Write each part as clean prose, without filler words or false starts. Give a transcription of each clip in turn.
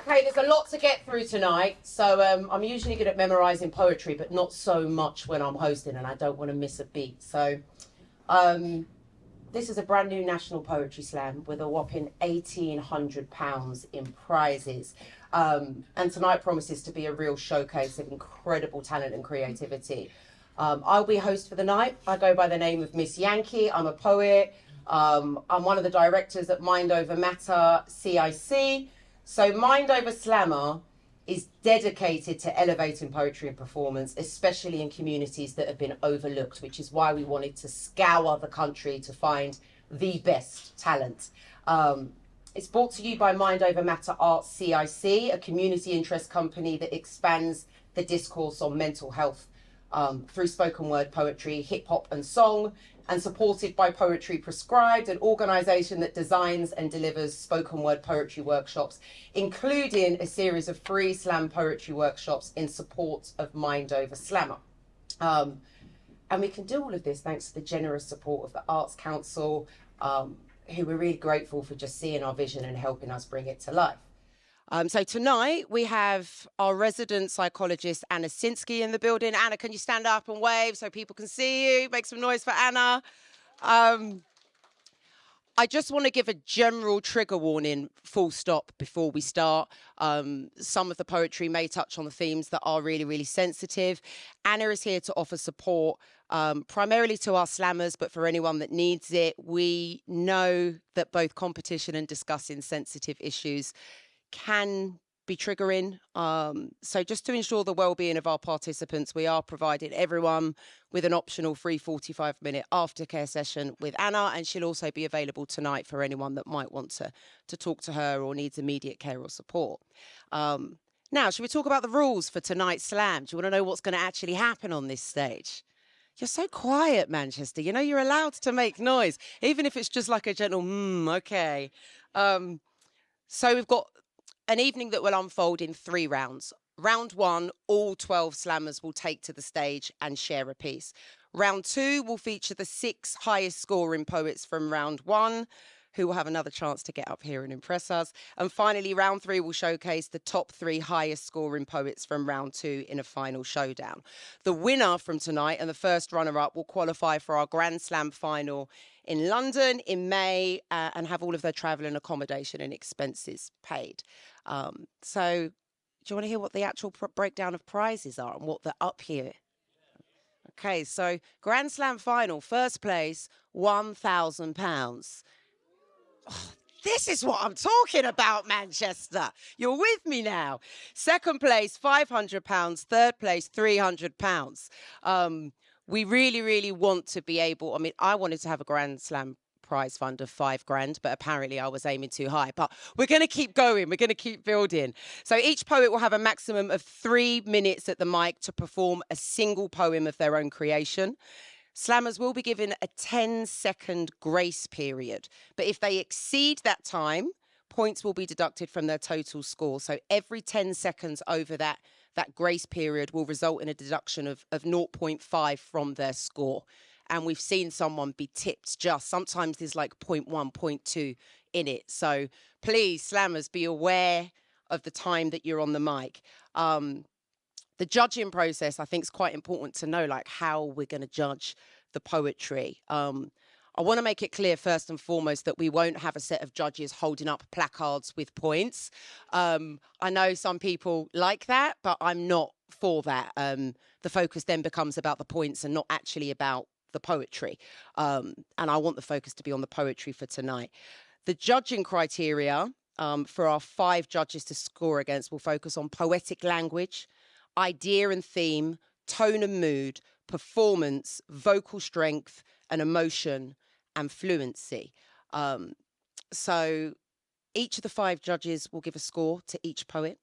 Okay, there's a lot to get through tonight. So I'm usually good at memorising poetry, but not so much when I'm hosting, and I don't want to miss a beat. So this is a brand new National Poetry Slam with a whopping £1,800 in prizes. And tonight promises to be a real showcase of incredible talent and creativity. I'll be host for the night. I go by the name of Miss Yankee. I'm a poet. I'm one of the directors at Mind Over Matter CIC. So Mind Over Slammer is dedicated to elevating poetry and performance, especially in communities that have been overlooked, which is why we wanted to scour the country to find the best talent. It's brought to you by Mind Over Matter Arts CIC, a community interest company that expands the discourse on mental health through spoken word poetry, hip hop and song, and supported by Poetry Prescribed, an organisation that designs and delivers spoken word poetry workshops, including a series of free slam poetry workshops in support of Mind Over Slammer. And we can do all of this thanks to the generous support of the Arts Council, who we're really grateful for just seeing our vision and helping us bring it to life. So tonight we have our resident psychologist, Anna Sinsky, in the building. Anna, can you stand up and wave so people can see you? Make some noise for Anna. I just want to give a general trigger warning, full stop, before we start. Some of the poetry may touch on the themes that are really, really sensitive. Anna is here to offer support, primarily to our slammers, but for anyone that needs it. We know that both competition and discussing sensitive issues can be triggering. So just to ensure the well-being of our participants, we are providing everyone with an optional free 45-minute aftercare session with Anna, and she'll also be available tonight for anyone that might want to talk to her or needs immediate care or support. Now, should we talk about the rules for tonight's slam? Do you want to know what's going to actually happen on this stage? You're so quiet, Manchester. You know, you're allowed to make noise, even if it's just like a gentle, okay. So we've got an evening that will unfold in 3 rounds. Round 1, all 12 slammers will take to the stage and share a piece. Round 2 will feature the 6 highest scoring poets from round 1, who will have another chance to get up here and impress us. And finally, round 3 will showcase the top 3 highest scoring poets from round 2 in a final showdown. The winner from tonight and the first runner-up will qualify for our Grand Slam final in London in May and have all of their travel and accommodation and expenses paid. So do you want to hear what the actual breakdown of prizes are and what they're up here? Okay, so Grand Slam final, first place, £1,000. Oh, this is what I'm talking about, Manchester. You're with me now. Second place, £500. Third place, £300. We really, really want to be able, I mean, I wanted to have a Grand Slam prize fund of £5,000, but apparently I was aiming too high. But we're going to keep going. We're going to keep building. So each poet will have a maximum of 3 minutes at the mic to perform a single poem of their own creation. Slammers will be given a 10-second grace period, but if they exceed that time, points will be deducted from their total score. So every 10 seconds over that grace period will result in a deduction of 0.5 from their score. And we've seen someone be tipped just. Sometimes there's like 0.1, 0.2 in it. So please, slammers, be aware of the time that you're on the mic. The judging process, I think, is quite important to know, like how we're going to judge the poetry. I want to make it clear, first and foremost, that we won't have a set of judges holding up placards with points. I know some people like that, but I'm not for that. The focus then becomes about the points and not actually about the poetry. And I want the focus to be on the poetry for tonight. The judging criteria for our 5 judges to score against will focus on poetic language, idea and theme, tone and mood, performance, vocal strength and emotion, and fluency. So each of the 5 judges will give a score to each poet.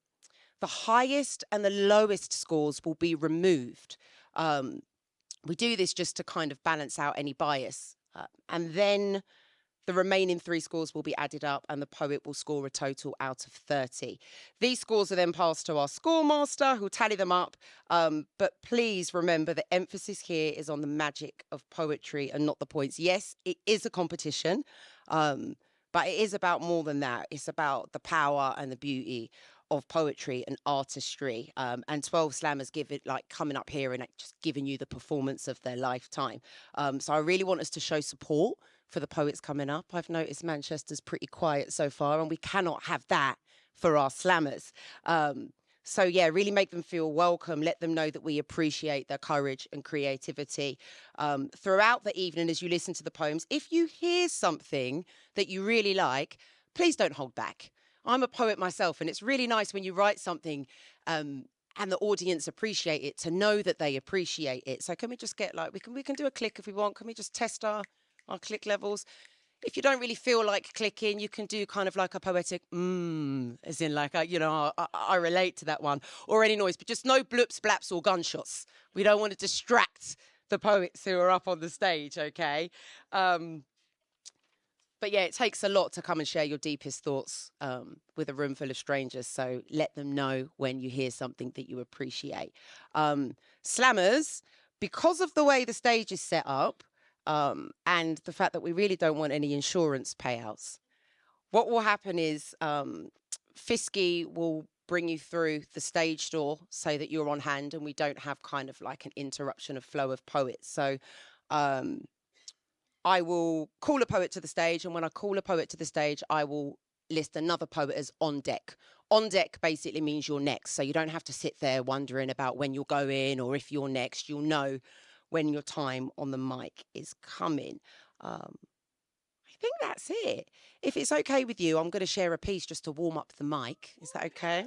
The highest and the lowest scores will be removed. We do this just to kind of balance out any bias. And then the remaining 3 scores will be added up and the poet will score a total out of 30. These scores are then passed to our score master who'll tally them up. But please remember the emphasis here is on the magic of poetry and not the points. Yes, it is a competition, but it is about more than that. It's about the power and the beauty of poetry and artistry. And 12 slammers give it like coming up here and just giving you the performance of their lifetime. So I really want us to show support for the poets coming up. I've noticed Manchester's pretty quiet so far, and we cannot have that for our slammers. So yeah, really make them feel welcome. Let them know that we appreciate their courage and creativity. Throughout the evening, as you listen to the poems, if you hear something that you really like, please don't hold back. I'm a poet myself, and it's really nice when you write something and the audience appreciate it, to know that they appreciate it. So can we just get like, we can do a click if we want. Can we just test our click levels? If you don't really feel like clicking, you can do kind of like a poetic as in like, I relate to that one, or any noise, but just no bloops, blaps, or gunshots. We don't want to distract the poets who are up on the stage, okay? But yeah, it takes a lot to come and share your deepest thoughts with a room full of strangers. So let them know when you hear something that you appreciate. Slammers, because of the way the stage is set up, and the fact that we really don't want any insurance payouts, what will happen is Fisky will bring you through the stage door so that you're on hand and we don't have kind of like an interruption of flow of poets. So I will call a poet to the stage, and when I call a poet to the stage, I will list another poet as on deck. On deck basically means you're next, so you don't have to sit there wondering about when you're going or if you're next. You'll know when your time on the mic is coming. I think that's it. If it's okay with you, I'm going to share a piece just to warm up the mic. Is that okay?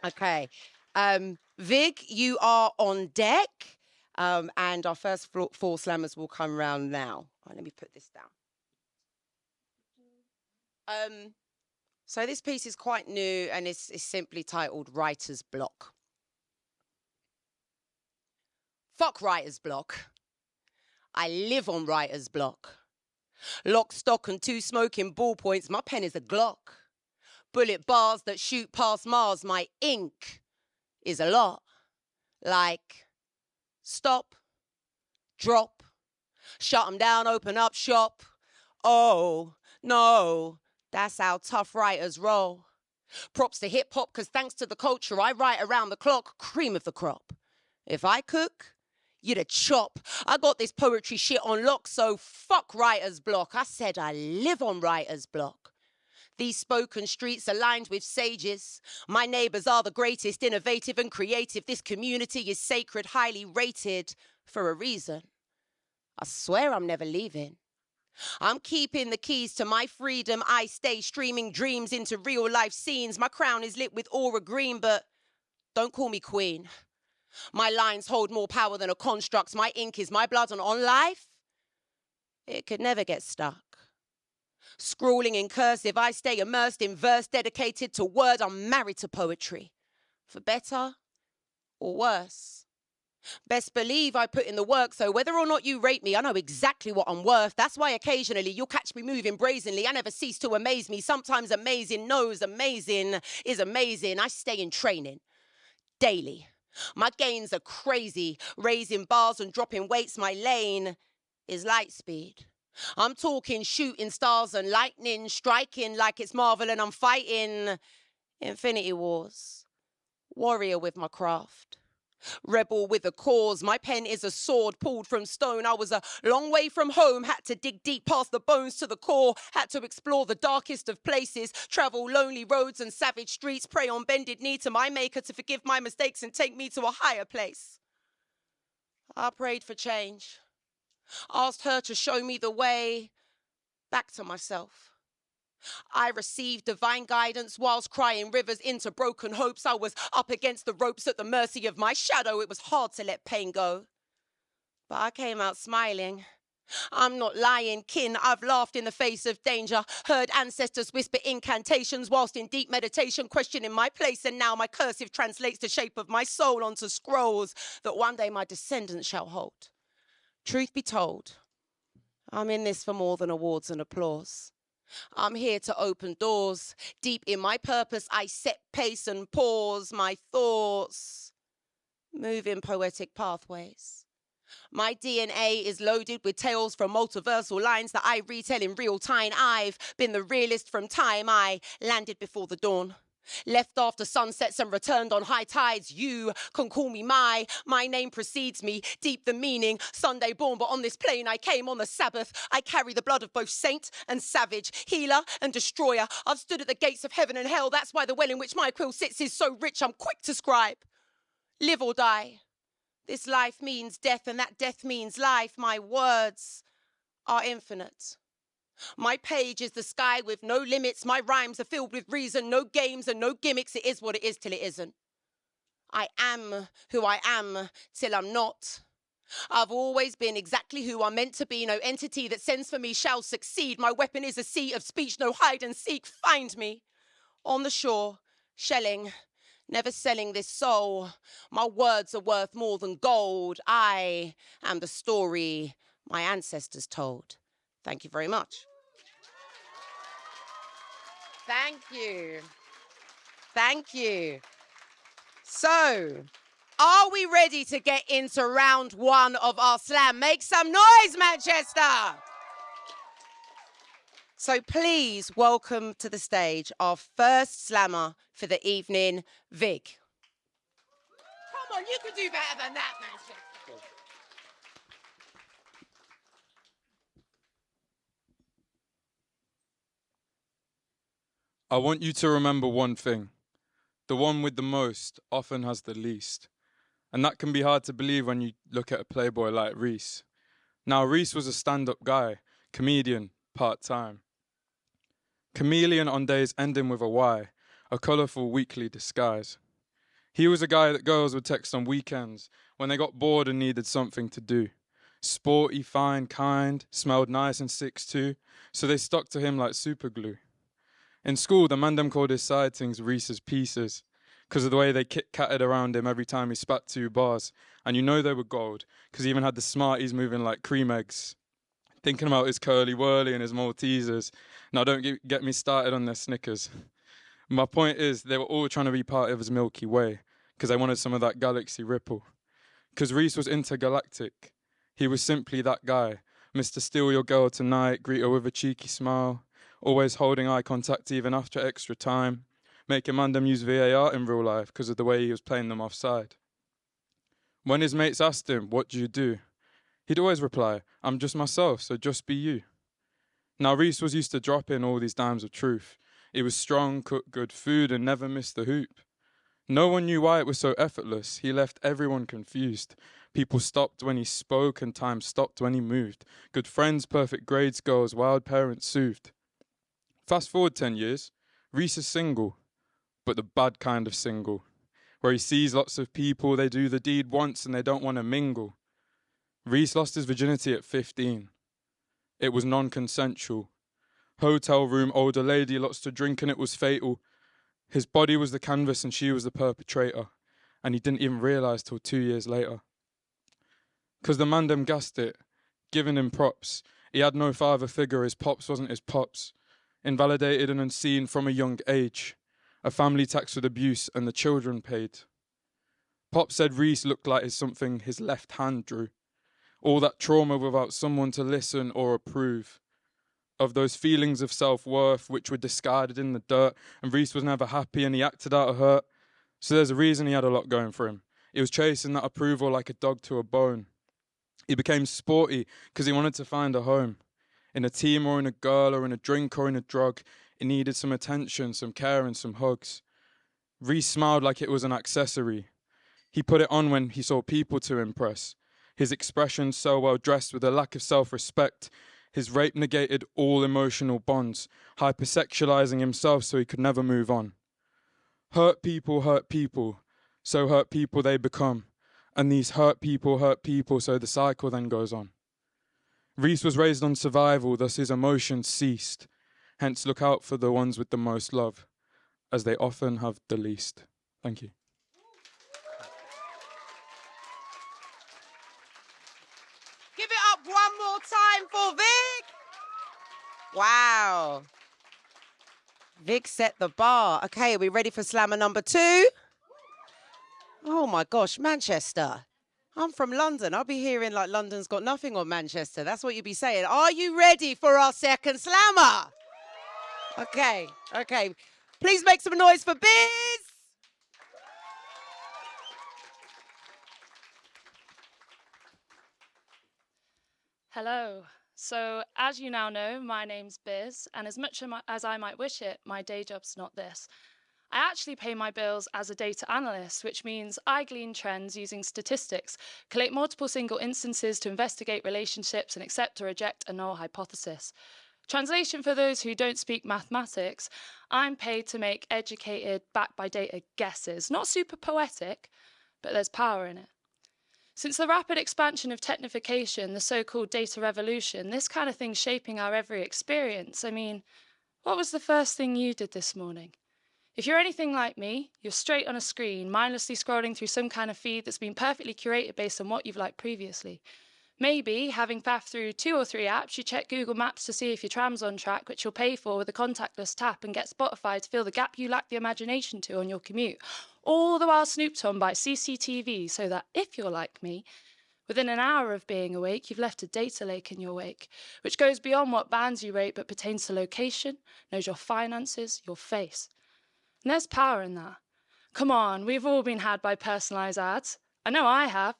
Okay. Vig, you are on deck, and our first four slammers will come round now. Right, let me put this down. So this piece is quite new, and it's simply titled Writer's Block. Fuck writer's block. I live on writer's block. Lock, stock, and 2 smoking ballpoints. My pen is a Glock. Bullet bars that shoot past Mars. My ink is a lot. Like, stop, drop, shut 'em down, open up shop. Oh, no, that's how tough writers roll. Props to hip hop, 'cause thanks to the culture, I write around the clock, cream of the crop. If I cook, you'd a chop. I got this poetry shit on lock, so fuck writer's block. I said I live on writer's block. These spoken streets are lined with sages. My neighbors are the greatest, innovative and creative. This community is sacred, highly rated for a reason. I swear I'm never leaving. I'm keeping the keys to my freedom. I stay streaming dreams into real life scenes. My crown is lit with aura green, but don't call me queen. My lines hold more power than a construct. My ink is my blood, and on life, it could never get stuck. Scrawling in cursive, I stay immersed in verse, dedicated to word. I'm married to poetry, for better or worse. Best believe I put in the work, so whether or not you rate me, I know exactly what I'm worth. That's why occasionally you'll catch me moving brazenly. I never cease to amaze me. Sometimes amazing knows amazing is amazing. I stay in training daily. My gains are crazy, raising bars and dropping weights. My lane is light speed. I'm talking shooting stars and lightning, striking like it's Marvel, and I'm fighting Infinity Wars. Warrior with my craft. Rebel with a cause. My pen is a sword pulled from stone. I was a long way from home, had to dig deep past the bones to the core, had to explore the darkest of places, travel lonely roads and savage streets, pray on bended knee to my maker to forgive my mistakes and take me to a higher place. I prayed for change, asked her to show me the way back to myself. I received divine guidance whilst crying rivers into broken hopes. I was up against the ropes at the mercy of my shadow. It was hard to let pain go, but I came out smiling. I'm not lying, kin. I've laughed in the face of danger, heard ancestors whisper incantations whilst in deep meditation, questioning my place, and now my cursive translates the shape of my soul onto scrolls that one day my descendants shall hold. Truth be told, I'm in this for more than awards and applause. I'm here to open doors. Deep in my purpose, I set pace and pause my thoughts, moving poetic pathways. My DNA is loaded with tales from multiversal lines that I retell in real time. I've been the realist from time I landed before the dawn. Left after sunsets and returned on high tides. You can call me my name precedes me. Deep the meaning, Sunday born, but on this plane I came on the Sabbath. I carry the blood of both saint and savage, healer and destroyer. I've stood at the gates of heaven and hell. That's why the well in which my quill sits is so rich. I'm quick to scribe. Live or die. This life means death, and that death means life. My words are infinite. My page is the sky with no limits. My rhymes are filled with reason, no games and no gimmicks. It is what it is till it isn't. I am who I am till I'm not. I've always been exactly who I'm meant to be. No entity that sends for me shall succeed. My weapon is a sea of speech, no hide and seek. Find me on the shore, shelling, never selling this soul. My words are worth more than gold. I am the story my ancestors told. Thank you very much. Thank you. Thank you. So, are we ready to get into round one of our slam? Make some noise, Manchester. So please welcome to the stage our first slammer for the evening, Vig. Come on, you can do better than that, Manchester. I want you to remember one thing. The one with the most often has the least. And that can be hard to believe when you look at a playboy like Reese. Now, Reese was a stand-up guy, comedian, part-time. Chameleon on days ending with a Y, a colourful weekly disguise. He was a guy that girls would text on weekends when they got bored and needed something to do. Sporty, fine, kind, smelled nice and 6'2", so they stuck to him like super glue. In school, the man them called his sightings Reese's Pieces because of the way they kit-katted around him every time he spat 2 bars. And you know they were gold because he even had the Smarties moving like cream eggs. Thinking about his curly whirly and his Maltesers. Now don't get me started on their Snickers. My point is they were all trying to be part of his Milky Way because they wanted some of that galaxy ripple. Because Reese was intergalactic. He was simply that guy. Mr. Steal Your Girl Tonight, greet her with a cheeky smile. Always holding eye contact even after extra time, making Mandem use VAR in real life because of the way he was playing them offside. When his mates asked him, "What do you do?" he'd always reply, "I'm just myself, so just be you." Now Reese was used to dropping all these dimes of truth. He was strong, cooked good food and never missed the hoop. No one knew why it was so effortless. He left everyone confused. People stopped when he spoke and time stopped when he moved. Good friends, perfect grades, girls, wild parents soothed. Fast forward 10 years, Reese is single, but the bad kind of single, where he sees lots of people, they do the deed once and they don't want to mingle. Reese lost his virginity at 15. It was non-consensual. Hotel room, older lady, lots to drink and it was fatal. His body was the canvas and she was the perpetrator, and he didn't even realise till 2 years later. Because the man them gassed it, giving him props. He had no father figure, his pops wasn't his pops. Invalidated and unseen from a young age. A family tax with abuse and the children paid. Pop said Reese looked like something his left hand drew. All that trauma without someone to listen or approve. Of those feelings of self-worth which were discarded in the dirt, and Reese was never happy and he acted out of hurt. So there's a reason he had a lot going for him. He was chasing that approval like a dog to a bone. He became sporty because he wanted to find a home. In a team or in a girl or in a drink or in a drug, it needed some attention, some care and some hugs. Reese smiled like it was an accessory. He put it on when he saw people to impress. His expression so well dressed with a lack of self-respect. His rape negated all emotional bonds, hypersexualizing himself so he could never move on. Hurt people, so hurt people they become. And these hurt people, so the cycle then goes on. Reese was raised on survival, thus his emotions ceased. Hence look out for the ones with the most love, as they often have the least. Thank you. Give it up one more time for Vic. Wow. Vic set the bar. Okay, are we ready for slammer number 2? Oh my gosh, Manchester. I'm from London. I'll be hearing like London's got nothing on Manchester. That's what you'd be saying. Are you ready for our second slammer? Okay. Please make some noise for Biz. Hello. So, as you now know, my name's Biz, and as much as I might wish it, my day job's not this. I actually pay my bills as a data analyst, which means I glean trends using statistics, collate multiple single instances to investigate relationships, and accept or reject a null hypothesis. Translation for those who don't speak mathematics, I'm paid to make educated, backed by data guesses. Not super poetic, but there's power in it. Since the rapid expansion of technification, the so-called data revolution, this kind of thing's shaping our every experience. I mean, what was the first thing you did this morning? If you're anything like me, you're straight on a screen, mindlessly scrolling through some kind of feed that's been perfectly curated based on what you've liked previously. Maybe, having faffed through 2 or 3 apps, you check Google Maps to see if your tram's on track, which you'll pay for with a contactless tap, and get Spotify to fill the gap you lack the imagination to on your commute. All the while snooped on by CCTV, so that if you're like me, within an hour of being awake, you've left a data lake in your wake, which goes beyond what bands you rate but pertains to location, knows your finances, your face. And there's power in that. Come on, we've all been had by personalised ads. I know I have.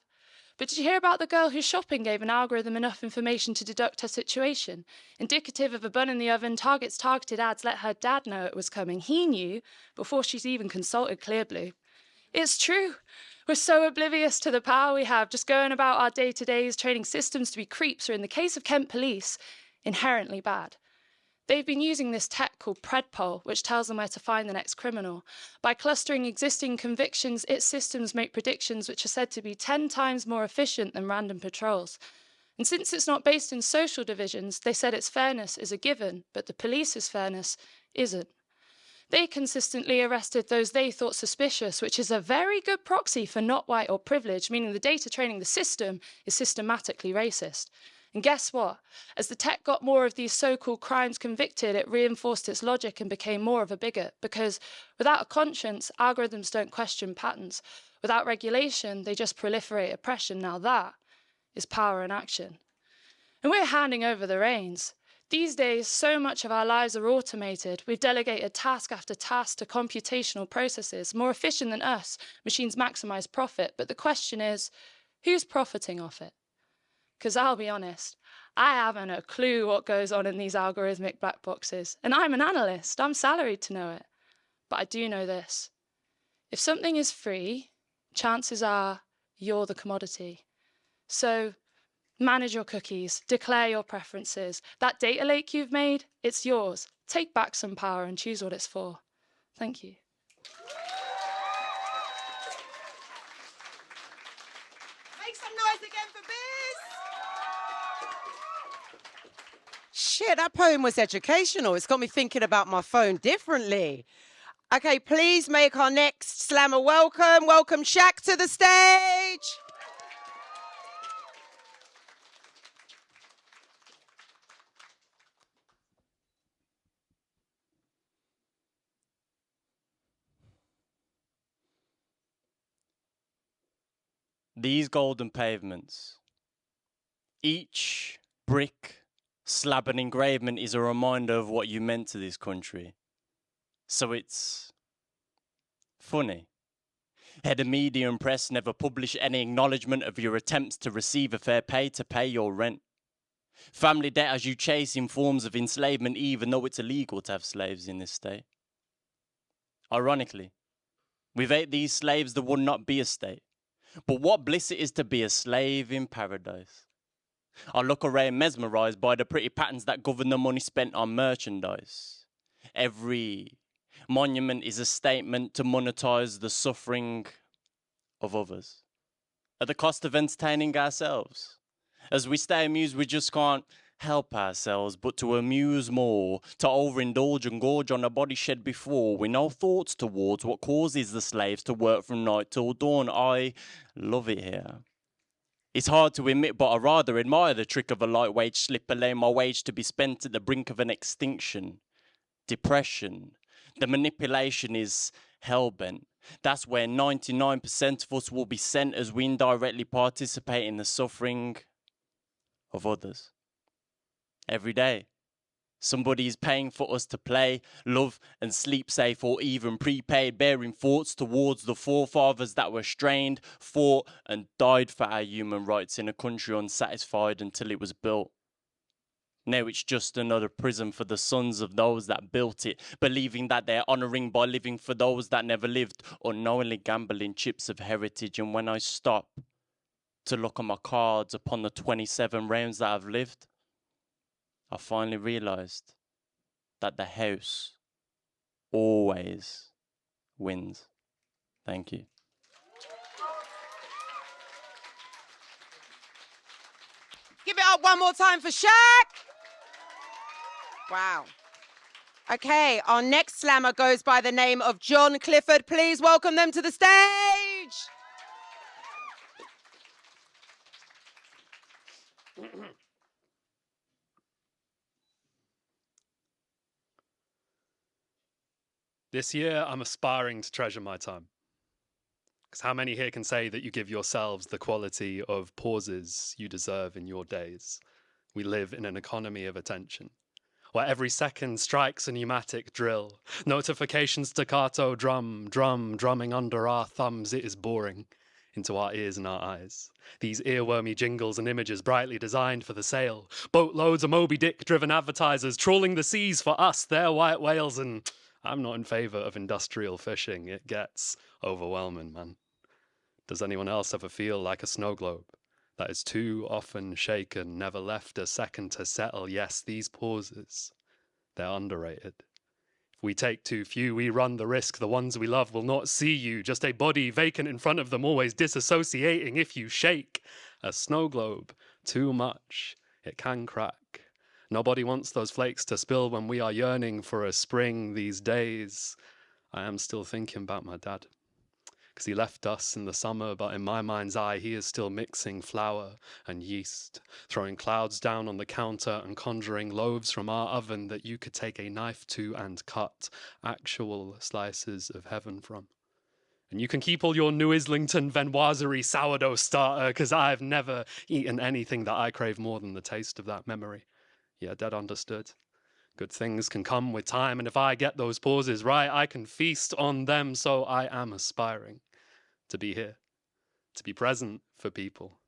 But did you hear about the girl whose shopping gave an algorithm enough information to deduct her situation? Indicative of a bun in the oven, Target's targeted ads let her dad know it was coming. He knew before she's even consulted Clearblue. It's true. We're so oblivious to the power we have, just going about our day-to-days, training systems to be creeps, or in the case of Kent Police, inherently bad. They've been using this tech called Predpol, which tells them where to find the next criminal. By clustering existing convictions, its systems make predictions which are said to be 10 times more efficient than random patrols. And since it's not based in social divisions, they said its fairness is a given, but the police's fairness isn't. They consistently arrested those they thought suspicious, which is a very good proxy for not white or privileged, meaning the data training the system is systematically racist. And guess what? As the tech got more of these so-called crimes convicted, it reinforced its logic and became more of a bigot. Because without a conscience, algorithms don't question patterns. Without regulation, they just proliferate oppression. Now that is power in action. And we're handing over the reins. These days, so much of our lives are automated. We've delegated task after task to computational processes. More efficient than us, machines maximize profit. But the question is, who's profiting off it? Because I'll be honest, I haven't a clue what goes on in these algorithmic black boxes. And I'm an analyst. I'm salaried to know it. But I do know this. If something is free, chances are you're the commodity. So manage your cookies. Declare your preferences. That data lake you've made, it's yours. Take back some power and choose what it's for. Thank you. Make some noise again for Biz. Shit, that poem was educational. It's got me thinking about my phone differently. Okay, please make our next slammer welcome. Welcome Shaq to the stage. These golden pavements, each brick, slab and engravement is a reminder of what you meant to this country. So it's funny. Head of media and press never publish any acknowledgement of your attempts to receive a fair pay to pay your rent. Family debt as you chase in forms of enslavement, even though it's illegal to have slaves in this state. Ironically, without these slaves, there would not be a state. But what bliss it is to be a slave in paradise. I look around mesmerised by the pretty patterns that govern the money spent on merchandise. Every monument is a statement to monetize the suffering of others at the cost of entertaining ourselves. As we stay amused, we just can't help ourselves but to amuse more, to overindulge and gorge on the body shed before, with no thoughts towards what causes the slaves to work from night till dawn. I love it here. It's hard to admit, but I rather admire the trick of a light-wage slip, allowing my wage to be spent at the brink of an extinction. Depression. The manipulation is hell-bent. That's where 99% of us will be sent as we indirectly participate in the suffering of others. Every day, Somebody's paying for us to play, love and sleep safe, or even prepaid, bearing thoughts towards the forefathers that were strained, fought and died for our human rights in a country unsatisfied until it was built. Now it's just another prison for the sons of those that built it, believing that they're honouring by living for those that never lived, unknowingly gambling chips of heritage. And when I stop to look at my cards upon the 27 rounds that I've lived, I finally realised that the house always wins. Thank you. Give it up one more time for Shaq. Wow. Okay, our next slammer goes by the name of John Clifford. Please welcome them to the stage. This year, I'm aspiring to treasure my time. Because how many here can say that you give yourselves the quality of pauses you deserve in your days? We live in an economy of attention, where every second strikes a pneumatic drill. Notification staccato drumming under our thumbs. It is boring into our ears and our eyes. These earwormy jingles and images brightly designed for the sale. Boatloads of Moby Dick-driven advertisers trawling the seas for us, their white whales, and I'm not in favour of industrial fishing. It gets overwhelming, man. Does anyone else ever feel like a snow globe that is too often shaken, never left a second to settle? Yes, these pauses, they're underrated. If we take too few, we run the risk the ones we love will not see you. Just a body vacant in front of them, always disassociating. If you shake a snow globe too much, it can crack. Nobody wants those flakes to spill when we are yearning for a spring these days. I am still thinking about my dad, because he left us in the summer, but in my mind's eye, he is still mixing flour and yeast, throwing clouds down on the counter and conjuring loaves from our oven that you could take a knife to and cut actual slices of heaven from. And you can keep all your New Islington Venoiserie sourdough starter, because I've never eaten anything that I crave more than the taste of that memory. Yeah, Dad understood. Good things can come with time, and if I get those pauses right, I can feast on them. So I am aspiring to be here, to be present for people.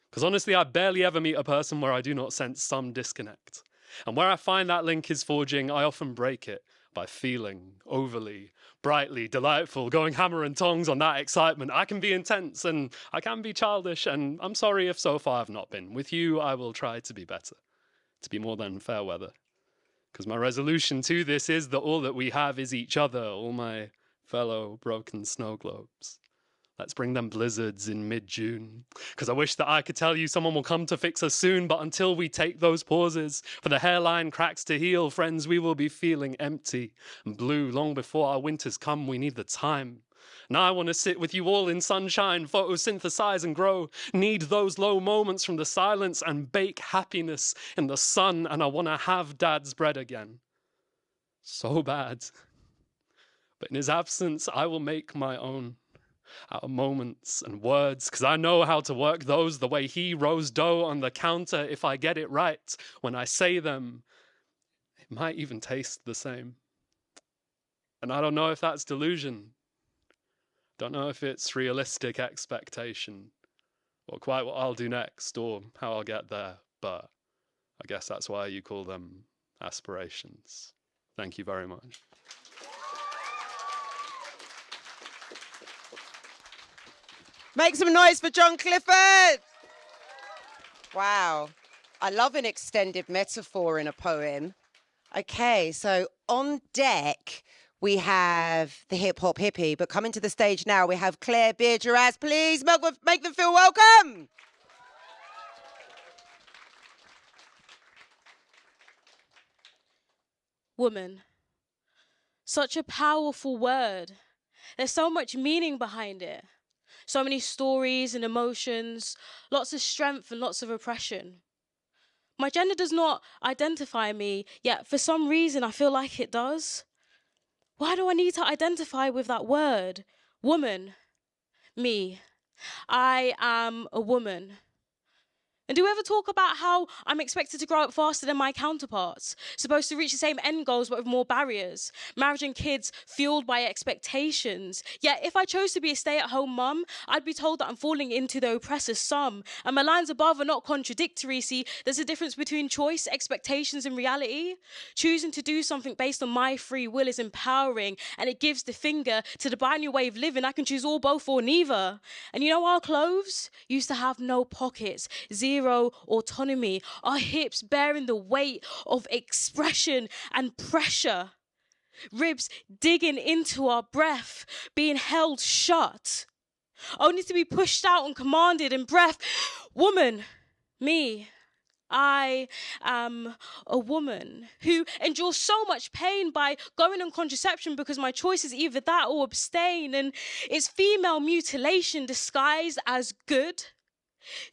Because honestly, I barely ever meet a person where I do not sense some disconnect. And where I find that link is forging, I often break it by feeling overly, brightly, delightful, going hammer and tongs on that excitement. I can be intense and I can be childish, and I'm sorry if so far I've not been. With you, I will try to be better, to be more than fair weather. Because my resolution to this is that all that we have is each other, all my fellow broken snow globes. Let's bring them blizzards in mid-June. Because I wish that I could tell you someone will come to fix us soon, but until we take those pauses for the hairline cracks to heal, friends, we will be feeling empty and blue long before our winters come. We need the time. And I want to sit with you all in sunshine, photosynthesize and grow. Need those low moments from the silence and bake happiness in the sun. And I want to have Dad's bread again. So bad. But in his absence, I will make my own. Out of moments and words, because I know how to work those the way he rose dough on the counter. If I get it right when I say them, it might even taste the same. And I don't know if that's delusion. Don't know if it's realistic expectation, or quite what I'll do next, or how I'll get there, but I guess that's why you call them aspirations. Thank you very much. Make some noise for John Clifford. Wow. I love an extended metaphor in a poem. Okay, so on deck, we have the hip hop hippie, but coming to the stage now, we have Claire Beard-Duras. Please make them feel welcome. Woman. Such a powerful word. There's so much meaning behind it. So many stories and emotions, lots of strength and lots of oppression. My gender does not identify me, yet for some reason I feel like it does. Why do I need to identify with that word? Woman. Me. I am a woman. And do we ever talk about how I'm expected to grow up faster than my counterparts, supposed to reach the same end goals but with more barriers, marriage and kids fueled by expectations? Yet if I chose to be a stay-at-home mum, I'd be told that I'm falling into the oppressor's sum. And my lines above are not contradictory. See, there's a difference between choice, expectations, and reality. Choosing to do something based on my free will is empowering, and it gives the finger to the binary way of living. I can choose all, both, or neither. And you know, our clothes used to have no pockets, zero autonomy, our hips bearing the weight of expression and pressure, ribs digging into our breath, being held shut, only to be pushed out and commanded in breath. Woman, me, I am a woman who endures so much pain by going on contraception because my choice is either that or abstain, and it's female mutilation disguised as good,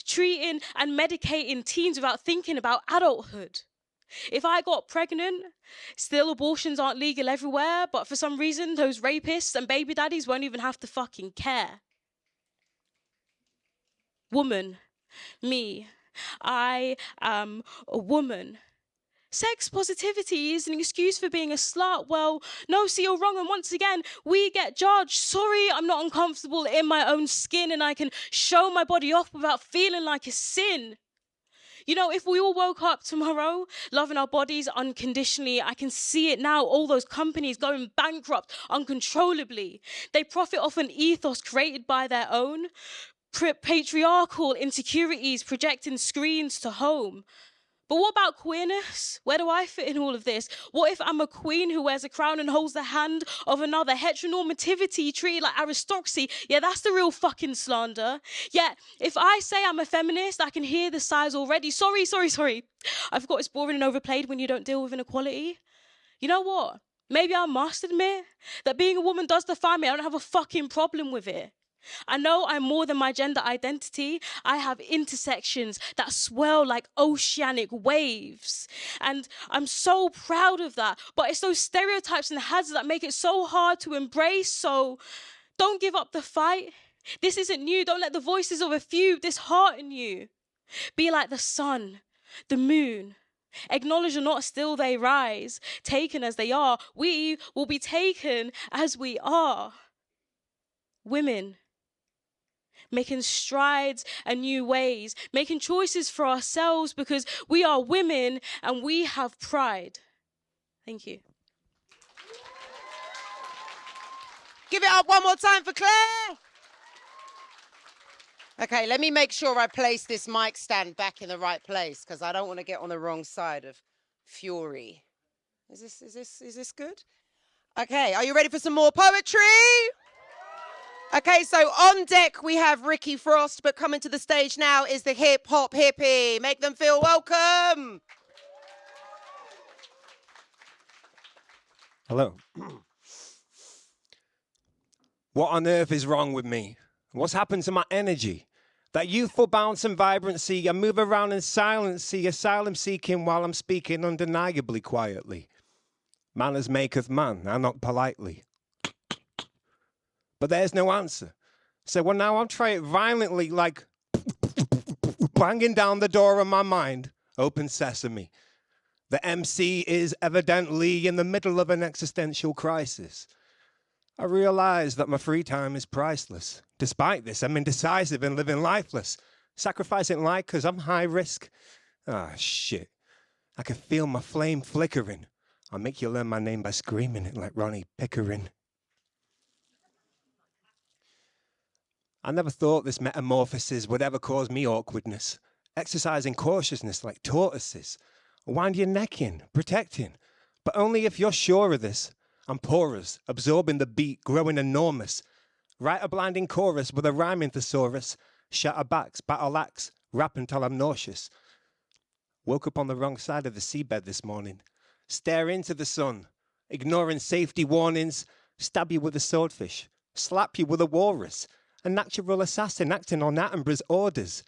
treating and medicating teens without thinking about adulthood. If I got pregnant, still abortions aren't legal everywhere, but for some reason those rapists and baby daddies won't even have to fucking care. Woman, me, I am a woman. Sex positivity is an excuse for being a slut. Well, no, see, you're wrong. And once again, we get judged. Sorry, I'm not uncomfortable in my own skin and I can show my body off without feeling like a sin. You know, if we all woke up tomorrow loving our bodies unconditionally, I can see it now, all those companies going bankrupt uncontrollably. They profit off an ethos created by their own patriarchal insecurities projecting screens to home. But what about queerness? Where do I fit in all of this? What if I'm a queen who wears a crown and holds the hand of another? Heteronormativity treated like aristocracy. Yeah, that's the real fucking slander. Yet, if I say I'm a feminist, I can hear the sighs already. Sorry. I forgot it's boring and overplayed when you don't deal with inequality. You know what? Maybe I must admit that being a woman does define me. I don't have a fucking problem with it. I know I'm more than my gender identity. I have intersections that swell like oceanic waves. And I'm so proud of that. But it's those stereotypes and hazards that make it so hard to embrace. So don't give up the fight. This isn't new. Don't let the voices of a few dishearten you. Be like the sun, the moon. Acknowledge or not, still they rise. Taken as they are, we will be taken as we are. Women, making strides and new ways, making choices for ourselves because we are women and we have pride. Thank you. Give it up one more time for Claire. Okay, let me make sure I place this mic stand back in the right place because I don't want to get on the wrong side of fury. Is this good? Okay, are you ready for some more poetry? Okay, so on deck we have Ricky Frost, but coming to the stage now is the hip hop hippie. Make them feel welcome. Hello. What on earth is wrong with me? What's happened to my energy? That youthful bounce and vibrancy, I move around in silence, see asylum seeking while I'm speaking undeniably quietly. Manners maketh man, and not politely. But there's no answer. So well, now I'll try it violently, like banging down the door of my mind. Open sesame. The MC is evidently in the middle of an existential crisis. I realize that my free time is priceless. Despite this, I'm indecisive and living lifeless. Sacrificing life because I'm high risk. Ah, shit. I can feel my flame flickering. I'll make you learn my name by screaming it like Ronnie Pickering. I never thought this metamorphosis would ever cause me awkwardness. Exercising cautiousness like tortoises. Wind your neck in, protecting. But only if you're sure of this. I'm porous, absorbing the beat, growing enormous. Write a blinding chorus with a rhyming thesaurus. Shatter backs, battle axe, rap until I'm nauseous. Woke up on the wrong side of the seabed this morning. Stare into the sun, ignoring safety warnings. Stab you with a swordfish, slap you with a walrus. A natural assassin acting on Attenborough's orders.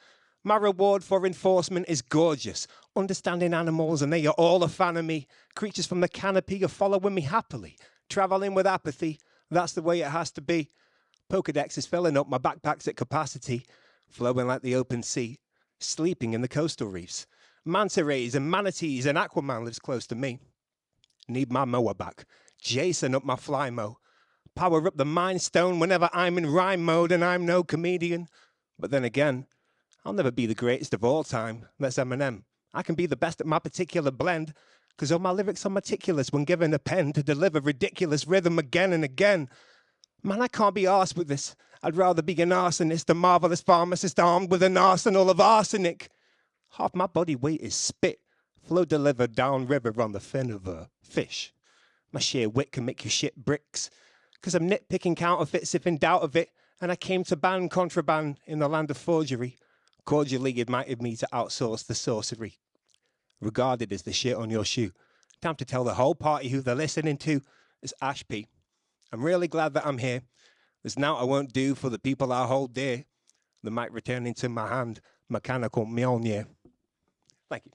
My reward for enforcement is gorgeous. Understanding animals and they are all a fan of me. Creatures from the canopy are following me happily. Traveling with apathy, that's the way it has to be. Pokedex is filling up, my backpack's at capacity. Flowing like the open sea. sleeping in the coastal reefs. Manta rays and manatees and Aquaman lives close to me. Need my mower back. Jason up my fly mo. Power up the mind stone whenever I'm in rhyme mode, and I'm no comedian. But then again, I'll never be the greatest of all time. That's Eminem. I can be the best at my particular blend, because all my lyrics are meticulous when given a pen to deliver ridiculous rhythm again and again. Man, I can't be arsed with this. I'd rather be an arsonist, a marvelous pharmacist armed with an arsenal of arsenic. Half my body weight is spit, flow delivered downriver on the fin of a fish. My sheer wit can make you shit bricks, because I'm nitpicking counterfeits if in doubt of it, and I came to ban contraband in the land of forgery. Cordially invited me to outsource the sorcery. Regarded as the shit on your shoe. Time to tell the whole party who they're listening to. It's Ash P. I'm really glad that I'm here. There's now I won't do for the people I hold dear. The mic returning to my hand, mechanical Mjolnir. Thank you.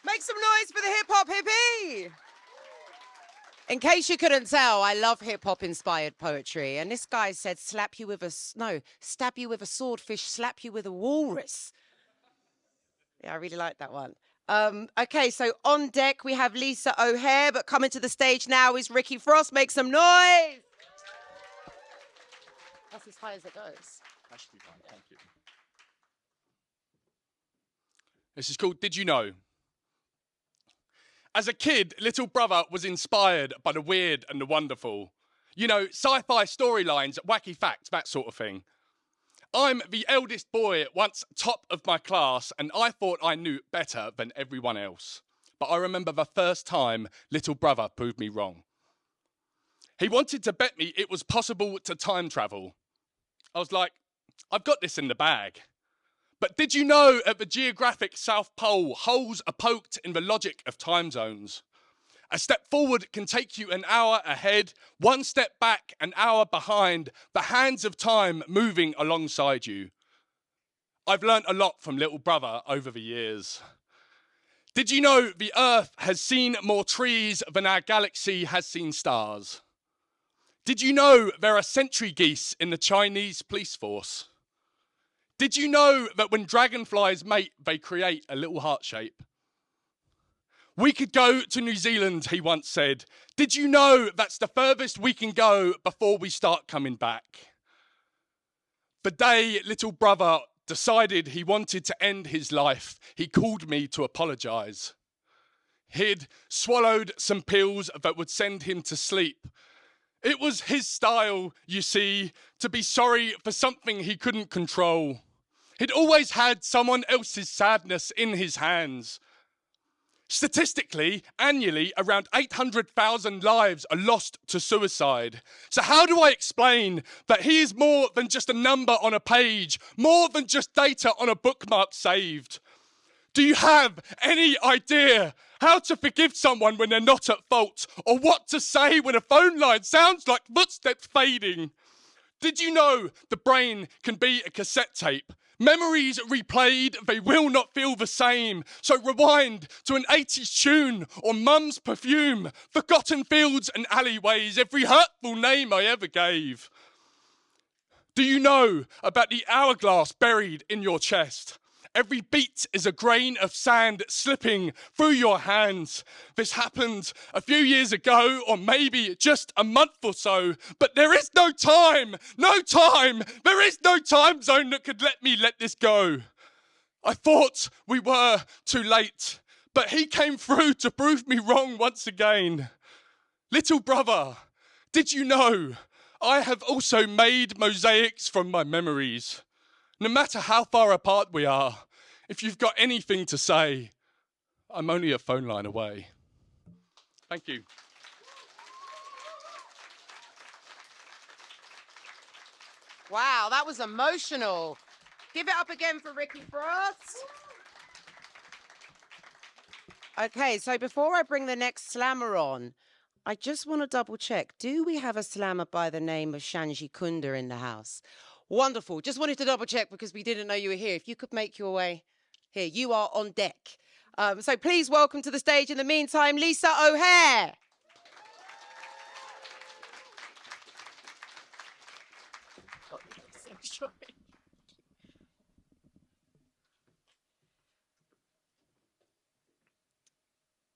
Make some noise for the hip-hop hippie! In case you couldn't tell, I love hip-hop inspired poetry. And this guy said, stab you with a swordfish, slap you with a walrus. Yeah, I really like that one. Okay, so on deck we have Lisa O'Hare, but coming to the stage now is Ricky Frost. Make some noise! That's as high as it goes. That should be fine, thank you. This is called Did You Know? As a kid, Little Brother was inspired by the weird and the wonderful. You know, sci-fi storylines, wacky facts, that sort of thing. I'm the eldest boy, once top of my class, and I thought I knew better than everyone else. But I remember the first time Little Brother proved me wrong. He wanted to bet me it was possible to time travel. I was like, I've got this in the bag. But did you know at the geographic South Pole, holes are poked in the logic of time zones? A step forward can take you an hour ahead, one step back, an hour behind, the hands of time moving alongside you. I've learnt a lot from Little Brother over the years. Did you know the Earth has seen more trees than our galaxy has seen stars? Did you know there are sentry geese in the Chinese police force? Did you know that when dragonflies mate, they create a little heart shape? We could go to New Zealand, he once said. Did you know that's the furthest we can go before we start coming back? The day Little Brother decided he wanted to end his life, he called me to apologise. He'd swallowed some pills that would send him to sleep. It was his style, you see, to be sorry for something he couldn't control. He'd always had someone else's sadness in his hands. Statistically, annually, around 800,000 lives are lost to suicide. So how do I explain that he is more than just a number on a page, more than just data on a bookmark saved? Do you have any idea how to forgive someone when they're not at fault, or what to say when a phone line sounds like footsteps fading? Did you know the brain can be a cassette tape? Memories replayed, they will not feel the same. So rewind to an 80s tune or mum's perfume, forgotten fields and alleyways, every hurtful name I ever gave. Do you know about the hourglass buried in your chest? Every beat is a grain of sand slipping through your hands. This happened a few years ago, or maybe just a month or so, but there is no time, there is no time zone that could let me let this go. I thought we were too late, but he came through to prove me wrong once again. Little brother, did you know I have also made mosaics from my memories? No matter how far apart we are, if you've got anything to say, I'm only a phone line away. Thank you. Wow, that was emotional. Give it up again for Ricky Frost. Okay, so before I bring the next slammer on, I just want to double check. Do we have a slammer by the name of Shanji Kunda in the house? Wonderful. Just wanted to double check because we didn't know you were here. If you could make your way here, you are on deck. So please welcome to the stage in the meantime, Lisa O'Hare.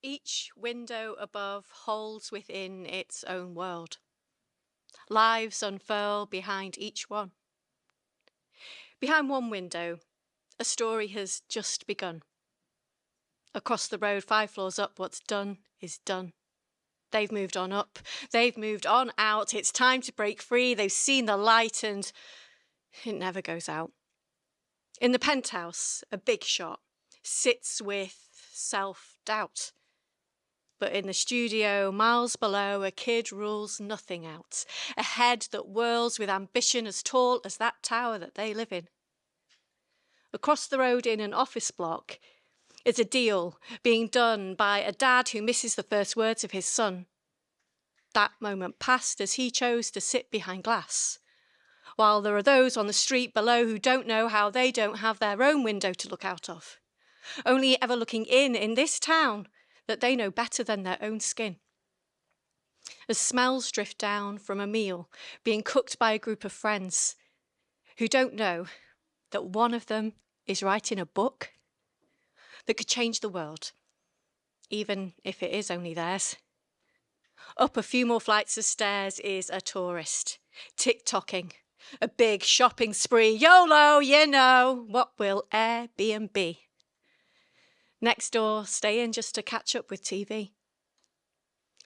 Each window above holds within its own world. Lives unfurl behind each one. Behind one window, a story has just begun. Across the road, 5 floors up, what's done is done. They've moved on up. They've moved on out. It's time to break free. They've seen the light and it never goes out. In the penthouse, a big shot sits with self-doubt. But in the studio, miles below, a kid rules nothing out. A head that whirls with ambition as tall as that tower that they live in. Across the road in an office block is a deal being done by a dad who misses the first words of his son. That moment passed as he chose to sit behind glass, while there are those on the street below who don't know how they don't have their own window to look out of, only ever looking in this town that they know better than their own skin. As smells drift down from a meal being cooked by a group of friends who don't know that one of them is writing a book that could change the world, even if it is only theirs. Up a few more flights of stairs is a tourist, tick-tocking, a big shopping spree. YOLO, you know, what will Airbnb? Next door, staying just to catch up with TV.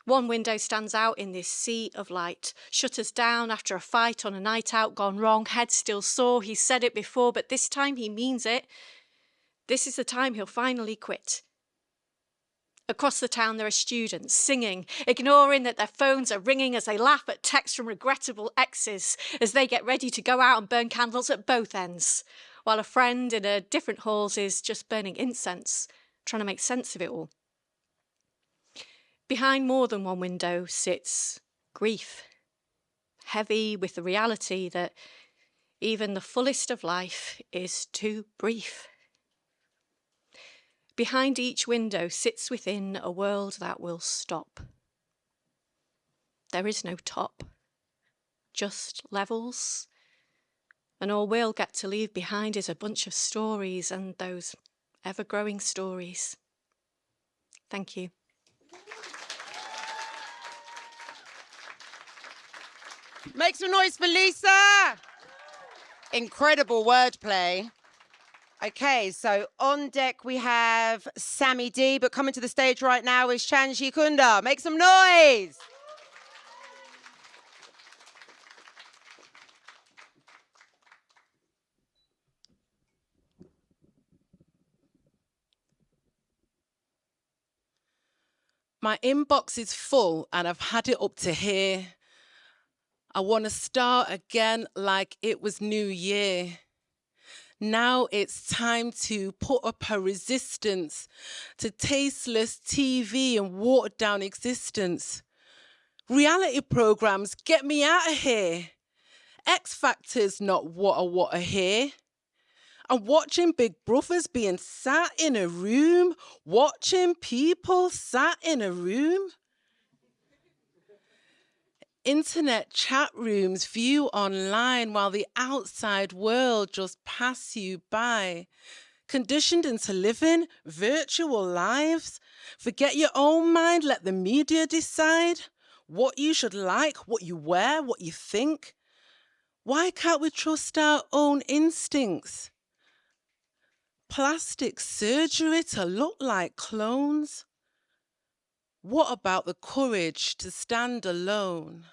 One window stands out in this sea of light, shutters down after a fight on a night out gone wrong, head still sore. He's said it before, but this time he means it. This is the time he'll finally quit. Across the town there are students singing, ignoring that their phones are ringing as they laugh at texts from regrettable exes as they get ready to go out and burn candles at both ends, while a friend in a different halls is just burning incense, trying to make sense of it all. Behind more than one window sits grief, heavy with the reality that even the fullest of life is too brief. Behind each window sits within a world that will stop. There is no top, just levels, and all we'll get to leave behind is a bunch of stories, and those ever-growing stories. Thank you. Make some noise for Lisa! Incredible wordplay. Okay, so on deck we have Sammy D, but coming to the stage right now is Chanji Kunda. Make some noise! My inbox is full and I've had it up to here. I want to start again like it was New Year. Now it's time to put up a resistance to tasteless TV and watered down existence. Reality programs, get me out of here. X Factor's not what I want to hear. I'm watching Big Brothers being sat in a room, watching people sat in a room. Internet chat rooms view online while the outside world just pass you by. Conditioned into living virtual lives. Forget your own mind, let the media decide what you should like, what you wear, what you think. Why can't we trust our own instincts? Plastic surgery to look like clones? What about the courage to stand alone?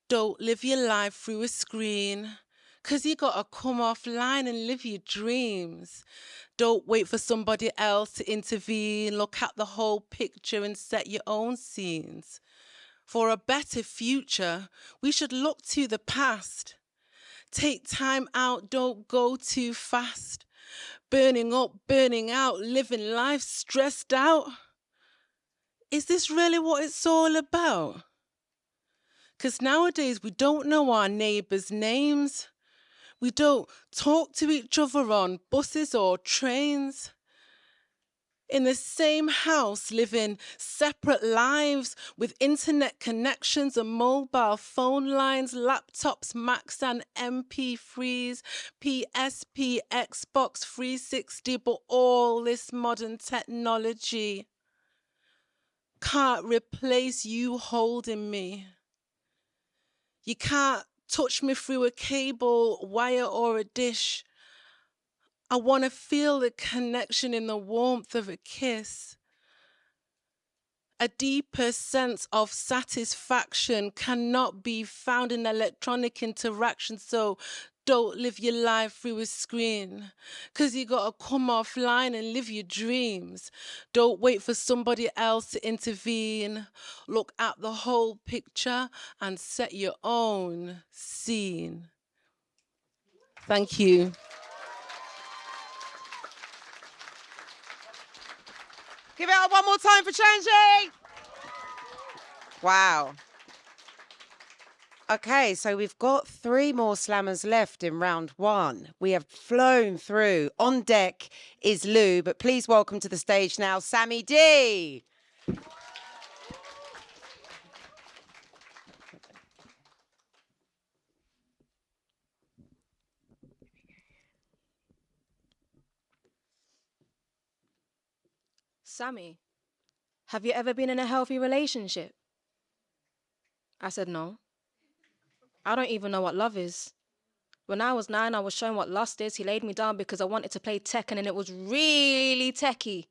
Don't live your life through a screen, 'cause you gotta come offline and live your dreams. Don't wait for somebody else to intervene. Look at the whole picture and set your own scenes. For a better future, we should look to the past. Take time out, don't go too fast. Burning up, burning out, living life stressed out. Is this really what it's all about? 'Cause nowadays we don't know our neighbours' names. We don't talk to each other on buses or trains. In the same house, living separate lives with internet connections and mobile phone lines, laptops, Macs and MP3s, PSP, Xbox 360, but all this modern technology. can't replace you holding me. You can't touch me through a cable, wire, or a dish. I want to feel the connection in the warmth of a kiss. A deeper sense of satisfaction cannot be found in electronic interaction, so don't live your life through a screen, 'cause you gotta come offline and live your dreams. Don't wait for somebody else to intervene. Look at the whole picture and set your own scene. Thank you. Give it up one more time for Changing. Wow. Okay, so we've got 3 more slammers left in round 1. We have flown through. On deck is Lou, but please welcome to the stage now Sammy D. Sammy, have you ever been in a healthy relationship? I said no. I don't even know what love is. When I was 9, I was shown what lust is. He laid me down because I wanted to play Tekken, and it was really techie.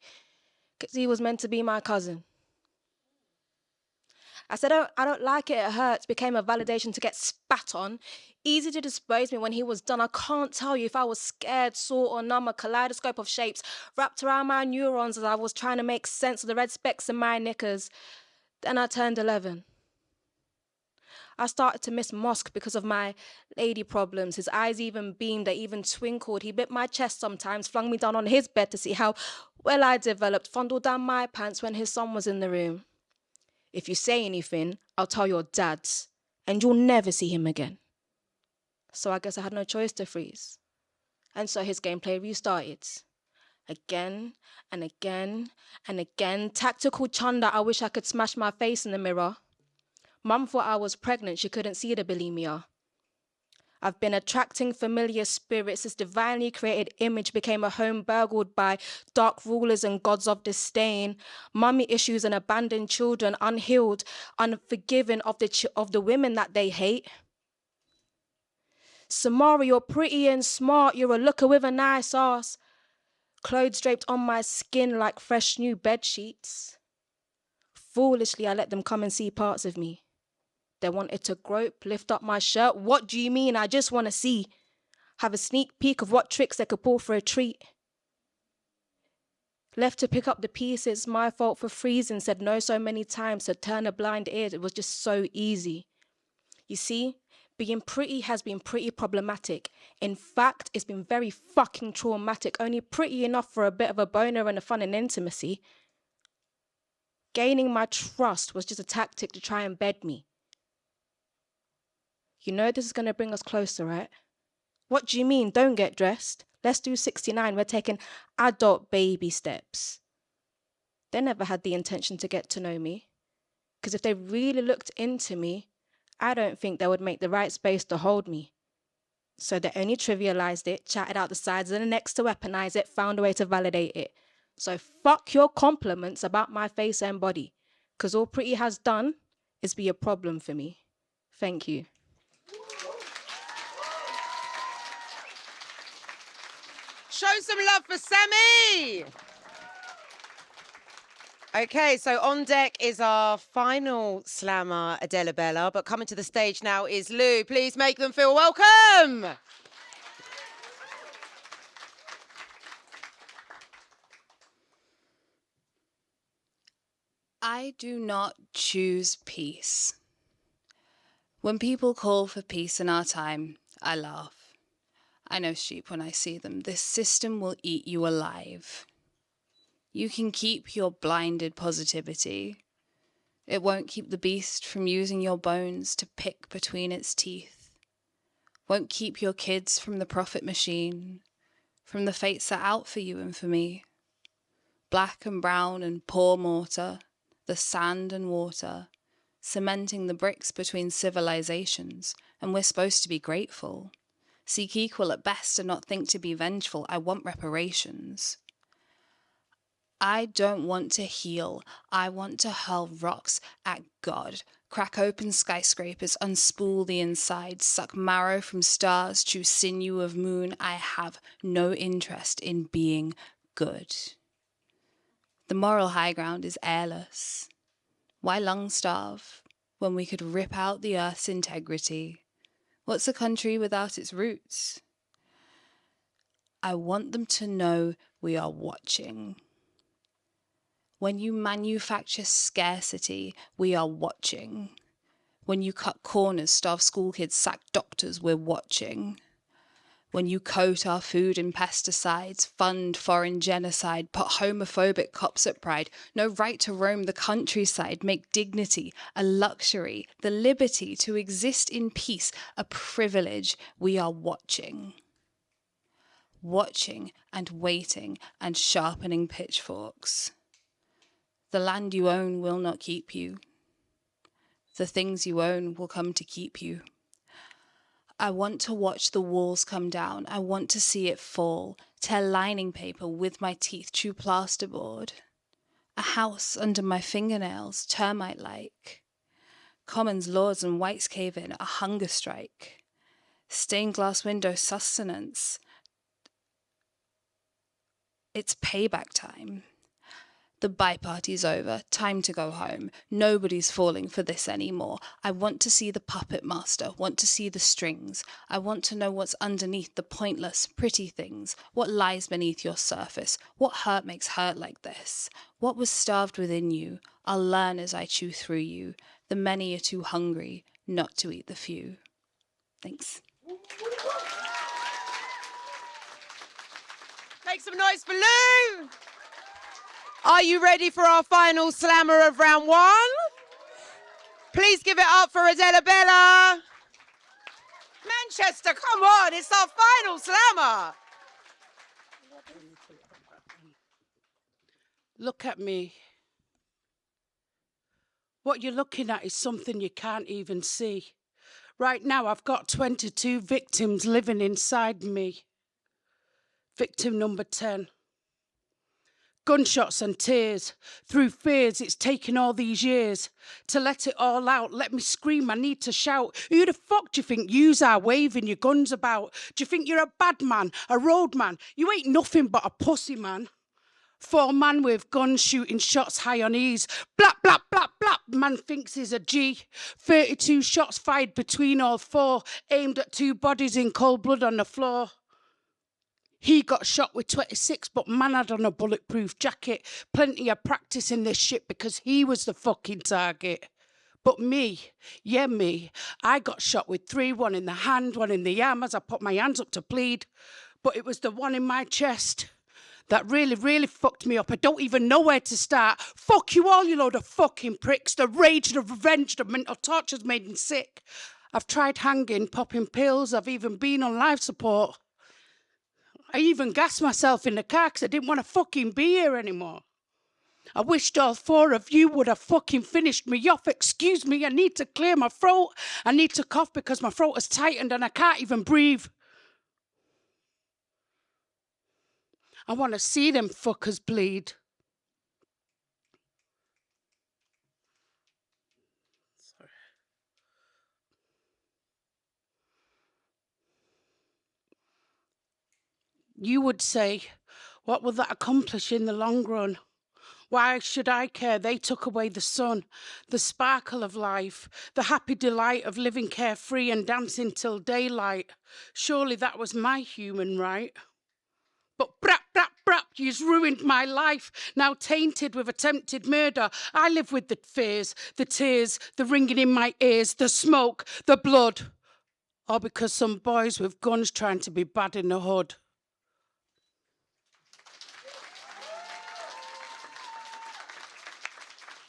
Because he was meant to be my cousin. I said, I don't like it, it hurts. Became a validation to get spat on. Easy to dispose me when he was done. I can't tell you if I was scared, sore or numb. A kaleidoscope of shapes wrapped around my neurons as I was trying to make sense of the red specks in my knickers. Then I turned 11. I started to miss Mosque because of my lady problems. His eyes even beamed, they even twinkled. He bit my chest sometimes, flung me down on his bed to see how well I developed, fondled down my pants when his son was in the room. If you say anything, I'll tell your dad, and you'll never see him again. So I guess I had no choice to freeze. And so his gameplay restarted. Again and again and again. Tactical chunder, I wish I could smash my face in the mirror. Mum thought I was pregnant, she couldn't see the bulimia. I've been attracting familiar spirits. This divinely created image became a home burgled by dark rulers and gods of disdain. Mummy issues and abandoned children, unhealed, unforgiven of the women that they hate. Samara, you're pretty and smart. You're a looker with a nice ass. Clothes draped on my skin like fresh new bed sheets. Foolishly, I let them come and see parts of me. They wanted to grope, lift up my shirt. What do you mean? I just want to see. Have a sneak peek of what tricks they could pull for a treat. Left to pick up the pieces, my fault for freezing. Said no so many times to turn a blind ear. It was just so easy. You see, being pretty has been pretty problematic. In fact, it's been very fucking traumatic. Only pretty enough for a bit of a boner and a fun and intimacy. Gaining my trust was just a tactic to try and bed me. You know this is going to bring us closer, right? What do you mean? Don't get dressed. Let's do 69. We're taking adult baby steps. They never had the intention to get to know me. Because if they really looked into me, I don't think they would make the right space to hold me. So they only trivialized it, chatted out the sides of the necks to weaponize it, found a way to validate it. So fuck your compliments about my face and body. Because all pretty has done is be a problem for me. Thank you. Show some love for Sammy. Okay, so on deck is our final slammer, Adela Bella, but coming to the stage now is Lou. Please make them feel welcome. I do not choose peace. When people call for peace in our time, I laugh. I know sheep when I see them. This system will eat you alive. You can keep your blinded positivity. It won't keep the beast from using your bones to pick between its teeth. Won't keep your kids from the profit machine, from the fates that are out for you and for me. Black and brown and poor mortar, the sand and water, cementing the bricks between civilizations, and we're supposed to be grateful. Seek equal at best and not think to be vengeful. I want reparations. I don't want to heal. I want to hurl rocks at God. Crack open skyscrapers, unspool the insides, suck marrow from stars, chew sinew of moon. I have no interest in being good. The moral high ground is airless. Why lung starve when we could rip out the earth's integrity? What's a country without its roots? I want them to know we are watching. When you manufacture scarcity, we are watching. When you cut corners, starve school kids, sack doctors, we're watching. When you coat our food in pesticides, fund foreign genocide, put homophobic cops at pride, no right to roam the countryside, make dignity a luxury, the liberty to exist in peace a privilege, we are watching. Watching and waiting and sharpening pitchforks. The land you own will not keep you. The things you own will come to keep you. I want to watch the walls come down. I want to see it fall. Tear lining paper with my teeth, chew plasterboard. A house under my fingernails, termite-like. Commons, lords and whites cave in, a hunger strike. Stained glass window sustenance. It's payback time. The bye party's over, time to go home. Nobody's falling for this anymore. I want to see the puppet master, want to see the strings. I want to know what's underneath the pointless, pretty things. What lies beneath your surface? What hurt makes hurt like this? What was starved within you? I'll learn as I chew through you. The many are too hungry not to eat the few. Thanks. Make some noise for Lou! Are you ready for our final slammer of round one? Please give it up for Adela Bella. Manchester, come on, it's our final slammer. Look at me. What you're looking at is something you can't even see. Right now, I've got 22 victims living inside me. Victim number 10. Gunshots and tears, through fears it's taken all these years to let it all out. Let me scream, I need to shout. Who the fuck do you think yous are waving your guns about? Do you think you're a bad man, a road man? You ain't nothing but a pussy man. 4 man with guns shooting shots high on ease. Blap, blap, blap, blap, man thinks he's a G. 32 shots fired between all 4, aimed at 2 bodies in cold blood on the floor. He got shot with 26, but man had on a bulletproof jacket. Plenty of practice in this shit because he was the fucking target. But me, yeah me, I got shot with 3, 1 in the hand, 1 in the arm as I put my hands up to plead. But it was the one in my chest that really, really fucked me up. I don't even know where to start. Fuck you all, you load of fucking pricks. The rage, the revenge, the mental torture's made me sick. I've tried hanging, popping pills. I've even been on life support. I even gassed myself in the car because I didn't want to fucking be here anymore. I wished all 4 of you would have fucking finished me off. Excuse me, I need to clear my throat. I need to cough because my throat is tightened and I can't even breathe. I want to see them fuckers bleed. You would say, what will that accomplish in the long run? Why should I care? They took away the sun, the sparkle of life, the happy delight of living carefree and dancing till daylight. Surely that was my human right. But brap, brap, brap, you've ruined my life, now tainted with attempted murder. I live with the fears, the tears, the ringing in my ears, the smoke, the blood. All because some boys with guns trying to be bad in the hood.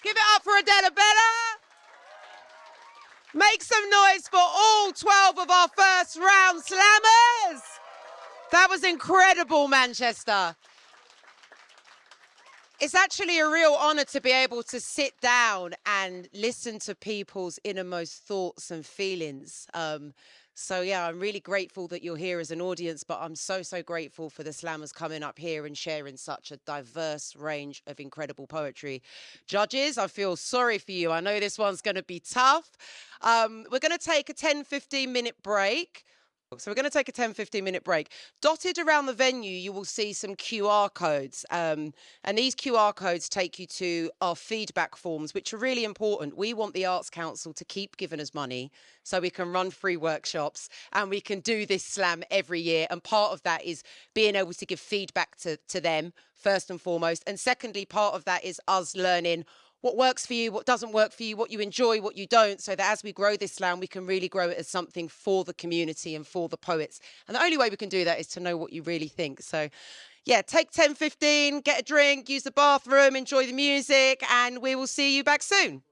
Give it up for Adela Bella. Make some noise for all 12 of our first round slammers. That was incredible, Manchester. It's actually a real honour to be able to sit down and listen to people's innermost thoughts and feelings. So yeah, I'm really grateful that you're here as an audience, but I'm so grateful for the slammers coming up here and sharing such a diverse range of incredible poetry. Judges, I feel sorry for you. I know this one's going to be tough. We're going to take a 10-15 minute break. So we're going to take a 10-15 minute break. Dotted around the venue, you will see some QR codes. And these QR codes take you to our feedback forms, which are really important. We want the Arts Council to keep giving us money so we can run free workshops and we can do this slam every year. And part of that is being able to give feedback to them, first and foremost. And secondly, part of that is us learning what works for you, what doesn't work for you, what you enjoy, what you don't, so that as we grow this slam, we can really grow it as something for the community and for the poets. And the only way we can do that is to know what you really think. So yeah, take 10, 15, get a drink, use the bathroom, enjoy the music, and we will see you back soon.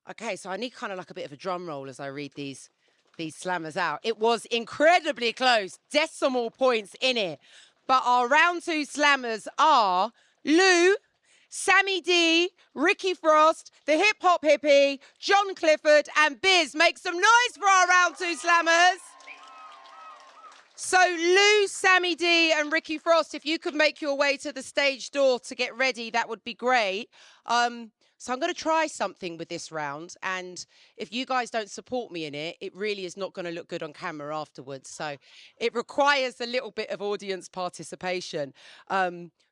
Okay, so I need kind of like a bit of a drum roll as I read these slammers out. It was incredibly close, decimal points in it. But our round 2 slammers are Lou, Sammy D, Ricky Frost, the Hip Hop Hippie, John Clifford, and Biz. Make some noise for our round 2 slammers. So Lou, Sammy D, and Ricky Frost, if you could make your way to the stage door to get ready, that would be great. So I'm going to try something with this round, and if you guys don't support me in it, it really is not going to look good on camera afterwards. So it requires a little bit of audience participation.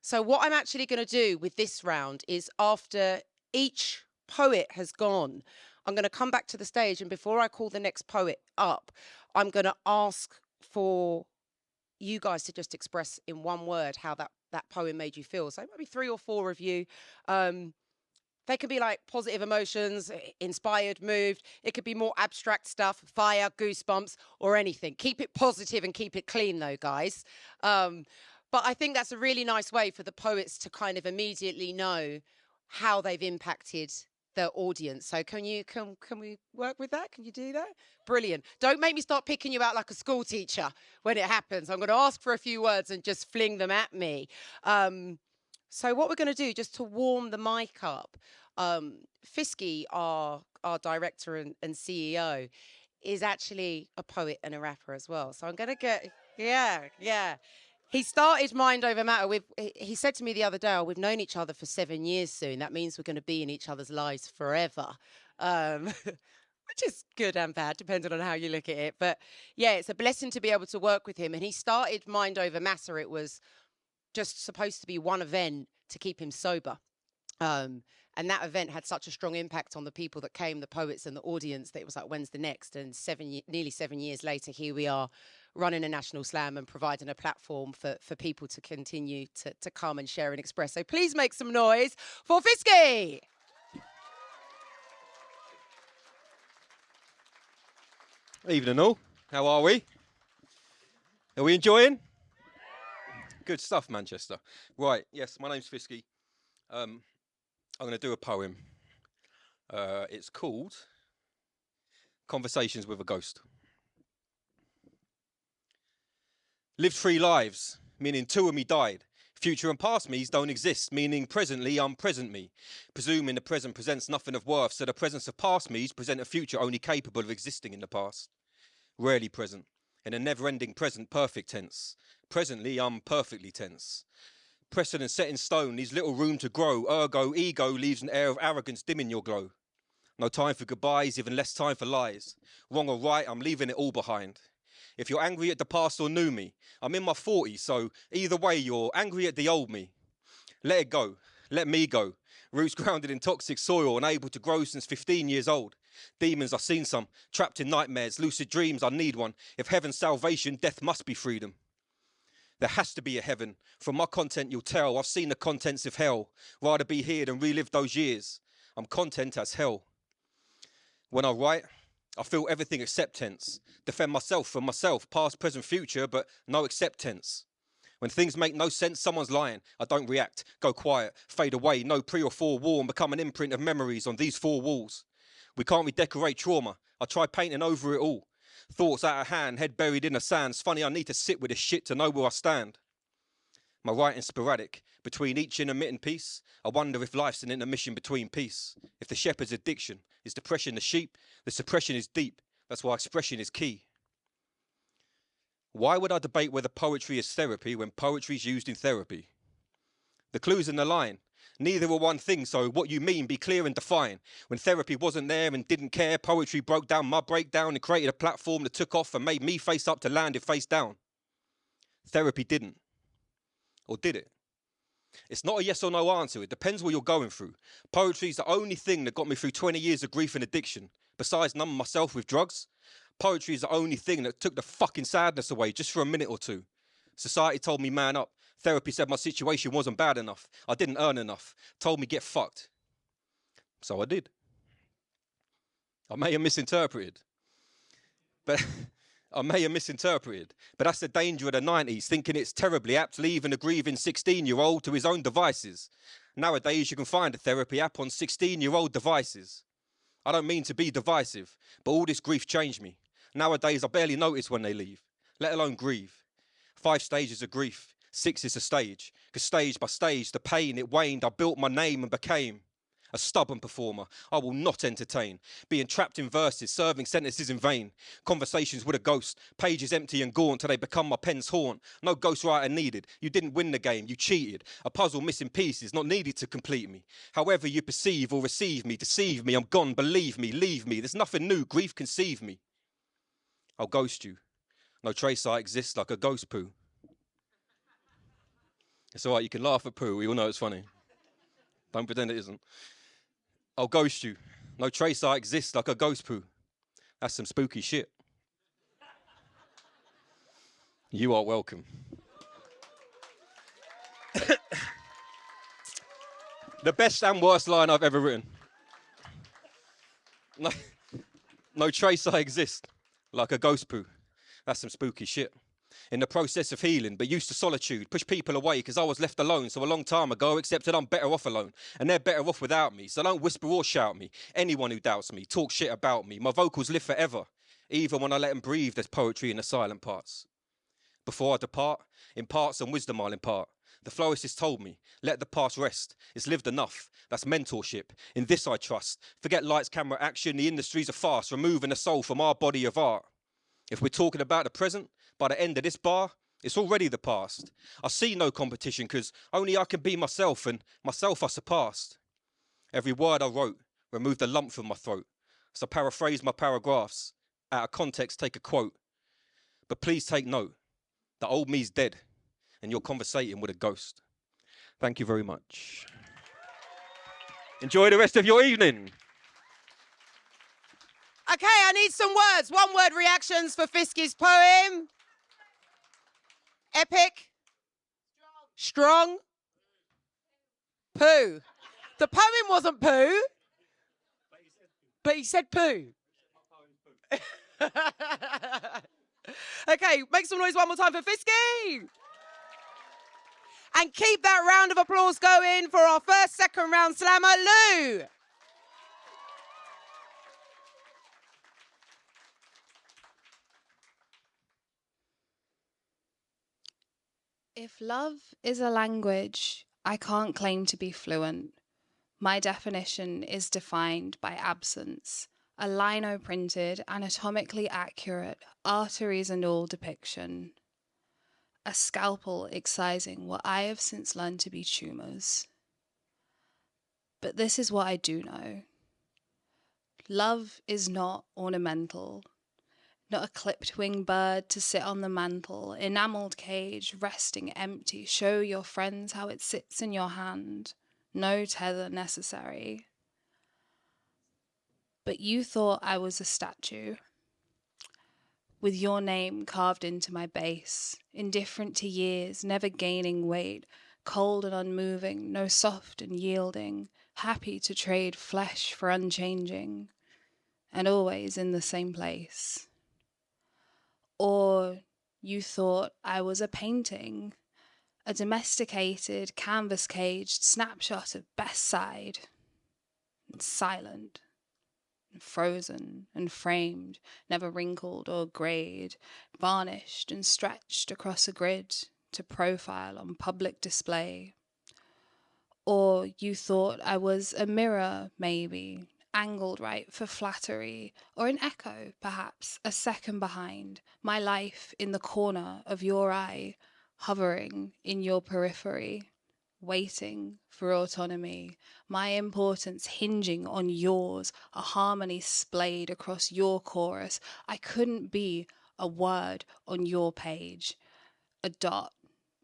So what I'm actually going to do with this round is after each poet has gone, I'm going to come back to the stage, and before I call the next poet up, I'm going to ask for you guys to just express in one word how that poem made you feel. So maybe 3 or 4 of you. They could be like positive emotions, inspired, moved. It could be more abstract stuff, fire, goosebumps, or anything. Keep it positive and keep it clean though, guys. But I think that's a really nice way for the poets to kind of immediately know how they've impacted their audience. So can we work with that? Can you do that? Brilliant. Don't make me start picking you out like a school teacher when it happens. I'm going to ask for a few words and just fling them at me. So what we're going to do, just to warm the mic up, Fisky, our director and CEO, is actually a poet and a rapper as well. So I'm going to get, yeah. He started Mind Over Matter. He said to me the other day, we've known each other for 7 years soon. That means we're going to be in each other's lives forever. Which is good and bad, depending on how you look at it. But yeah, it's a blessing to be able to work with him. And he started Mind Over Matter. It was just supposed to be one event to keep him sober. And that event had such a strong impact on the people that came, the poets and the audience, that it was like, when's the next? And nearly 7 years later, here we are running a national slam and providing a platform for people to continue to come and share and express. So please make some noise for Fisky. Evening all, how are we? Are we enjoying? Good stuff, Manchester. Right, yes, my name's Fisky. I'm going to do a poem. It's called Conversations with a Ghost. Lived 3 lives, meaning 2 of me died. Future and past me's don't exist, meaning presently I'm present me. Presuming the present presents nothing of worth, so the presence of past me's present a future only capable of existing in the past. Rarely present, in a never-ending present perfect tense. Presently I'm perfectly tense. Precedent set in stone, needs little room to grow, ergo ego leaves an air of arrogance dimming your glow. No time for goodbyes, even less time for lies. Wrong or right, I'm leaving it all behind. If you're angry at the past or new me, I'm in my 40s, so either way you're angry at the old me. Let it go, let me go. Roots grounded in toxic soil, unable to grow since 15 years old. Demons, I've seen some, trapped in nightmares, lucid dreams, I need one. If heaven's salvation, death must be freedom. There has to be a heaven. From my content you'll tell, I've seen the contents of hell. Rather be here than relive those years. I'm content as hell. When I write, I feel everything except tense. Defend myself from myself, past, present, future, but no acceptance. When things make no sense, someone's lying. I don't react, go quiet, fade away, no pre or forewarned, become an imprint of memories on these 4 walls. We can't redecorate trauma. I try painting over it all. Thoughts out of hand, head buried in the sand. It's funny, I need to sit with this shit to know where I stand. My writing's sporadic. Between each intermittent piece, I wonder if life's an intermission between peace. If the shepherd's addiction is depression the sheep, the suppression is deep. That's why expression is key. Why would I debate whether poetry is therapy when poetry is used in therapy? The clue's in the line. Neither are one thing, so what you mean, be clear and define. When therapy wasn't there and didn't care, poetry broke down my breakdown and created a platform that took off and made me face up to land it face down. Therapy didn't. Or did it? It's not a yes or no answer. It depends what you're going through. Poetry's the only thing that got me through 20 years of grief and addiction. Besides numbing myself with drugs, poetry is the only thing that took the fucking sadness away just for a minute or two. Society told me man up. Therapy said my situation wasn't bad enough. I didn't earn enough. Told me get fucked. So I did. I may have misinterpreted. But that's the danger of the 90s, thinking it's terribly apt, leaving a grieving 16-year-old to his own devices. Nowadays, you can find a therapy app on 16-year-old devices. I don't mean to be divisive, but all this grief changed me. Nowadays, I barely notice when they leave, let alone grieve. 5 stages of grief, 6 is a stage. Because stage by stage, the pain, it waned. I built my name and became a stubborn performer. I will not entertain. Being trapped in verses, serving sentences in vain. Conversations with a ghost. Pages empty and gaunt till they become my pen's haunt. No ghostwriter needed. You didn't win the game. You cheated. A puzzle missing pieces, not needed to complete me. However you perceive or receive me, deceive me, I'm gone, believe me, leave me. There's nothing new. Grief conceive me. I'll ghost you. No trace I exist like a ghost poo. It's all right, you can laugh at poo. We all know it's funny. Don't pretend it isn't. I'll ghost you. No trace I exist like a ghost poo. That's some spooky shit. You are welcome. The best and worst line I've ever written. No trace I exist like a ghost poo. That's some spooky shit. In the process of healing, but used to solitude, push people away because I was left alone. So a long time ago, accepted I'm better off alone. And they're better off without me. So don't whisper or shout me. Anyone who doubts me, talk shit about me. My vocals live forever. Even when I let them breathe, there's poetry in the silent parts. Before I depart, impart some wisdom I'll impart. The florist has told me, let the past rest. It's lived enough. That's mentorship. In this I trust. Forget lights, camera, action. The industries are fast, removing the soul from our body of art. If we're talking about the present, by the end of this bar, it's already the past. I see no competition because only I can be myself and myself I surpassed. Every word I wrote removed a lump from my throat. So paraphrase my paragraphs. Out of context, take a quote. But please take note, the old me's dead and you're conversating with a ghost. Thank you very much. Enjoy the rest of your evening. Okay, I need some words. 1-word reactions for Fisky's poem. Epic. Strong. Poo. The poem wasn't poo. But he said poo. Okay, make some noise one more time for Fisky. And keep that round of applause going for our first second round slammer, Lou. If love is a language, I can't claim to be fluent. My definition is defined by absence, a lino-printed, anatomically accurate, arteries and all depiction. A scalpel excising what I have since learned to be tumours. But this is what I do know. Love is not ornamental. Not a clipped-wing bird to sit on the mantle, enamelled cage, resting empty. Show your friends how it sits in your hand. No tether necessary. But you thought I was a statue, with your name carved into my base, indifferent to years, never gaining weight, cold and unmoving, no soft and yielding, happy to trade flesh for unchanging, and always in the same place. Or you thought I was a painting, a domesticated, canvas-caged snapshot of best side, and silent, and frozen, and framed, never wrinkled or greyed, varnished and stretched across a grid to profile on public display. Or you thought I was a mirror, maybe, angled right for flattery, or an echo, perhaps, a second behind, my life in the corner of your eye, hovering in your periphery, waiting for autonomy, my importance hinging on yours, a harmony splayed across your chorus. I couldn't be a word on your page, a dot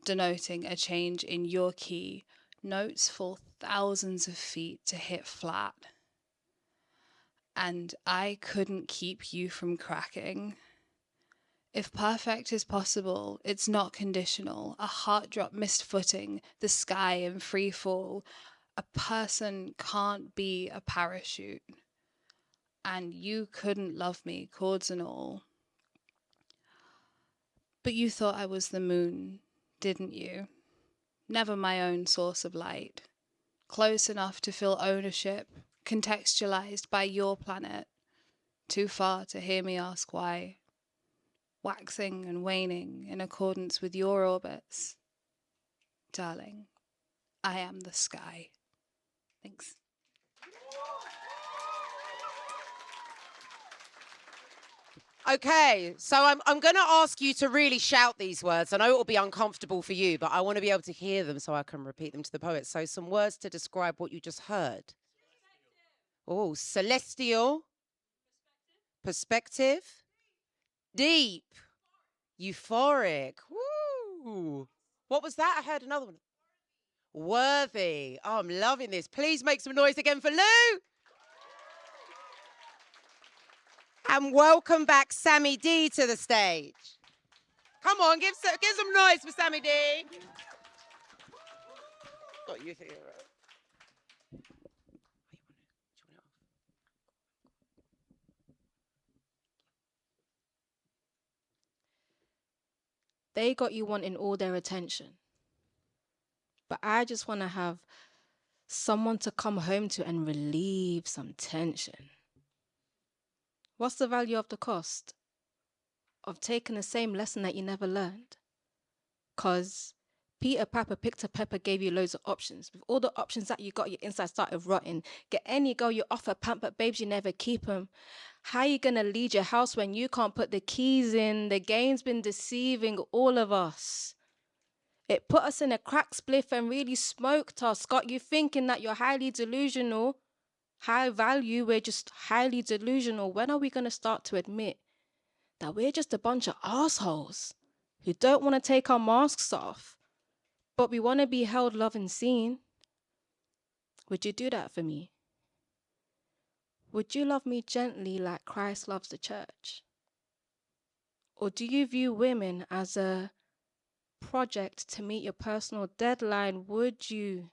denoting a change in your key, notes fall thousands of feet to hit flat. And I couldn't keep you from cracking. If perfect is possible, it's not conditional. A heart drop missed footing, the sky in free fall. A person can't be a parachute. And you couldn't love me, chords and all. But you thought I was the moon, didn't you? Never my own source of light. Close enough to feel ownership, contextualized by your planet. Too far to hear me ask why. Waxing and waning in accordance with your orbits. Darling, I am the sky. Thanks. Okay, so I'm going to ask you to really shout these words. I know it will be uncomfortable for you, but I want to be able to hear them so I can repeat them to the poet. So some words to describe what you just heard. Oh, celestial. Perspective. Deep. Euphoric. Woo. What was that? I heard another one. Worthy. Oh, I'm loving this. Please make some noise again for Lou. And welcome back Sammy D to the stage. Come on, give some noise for Sammy D. Got you here. They got you wanting all their attention. But I just want to have someone to come home to and relieve some tension. What's the value of the cost of taking the same lesson that you never learned? Because Peter Papa picked a pepper, gave you loads of options. With all the options that you got, your inside started rotting. Get any girl you offer, pampered babes, you never keep them. How you going to lead your house when you can't put the keys in? The game's been deceiving all of us. It put us in a crack spliff and really smoked us. Got you thinking that you're highly delusional. High value, we're just highly delusional. When are we going to start to admit that we're just a bunch of assholes who don't want to take our masks off, but we want to be held, loved, and seen? Would you do that for me? Would you love me gently like Christ loves the church? Or do you view women as a project to meet your personal deadline? Would you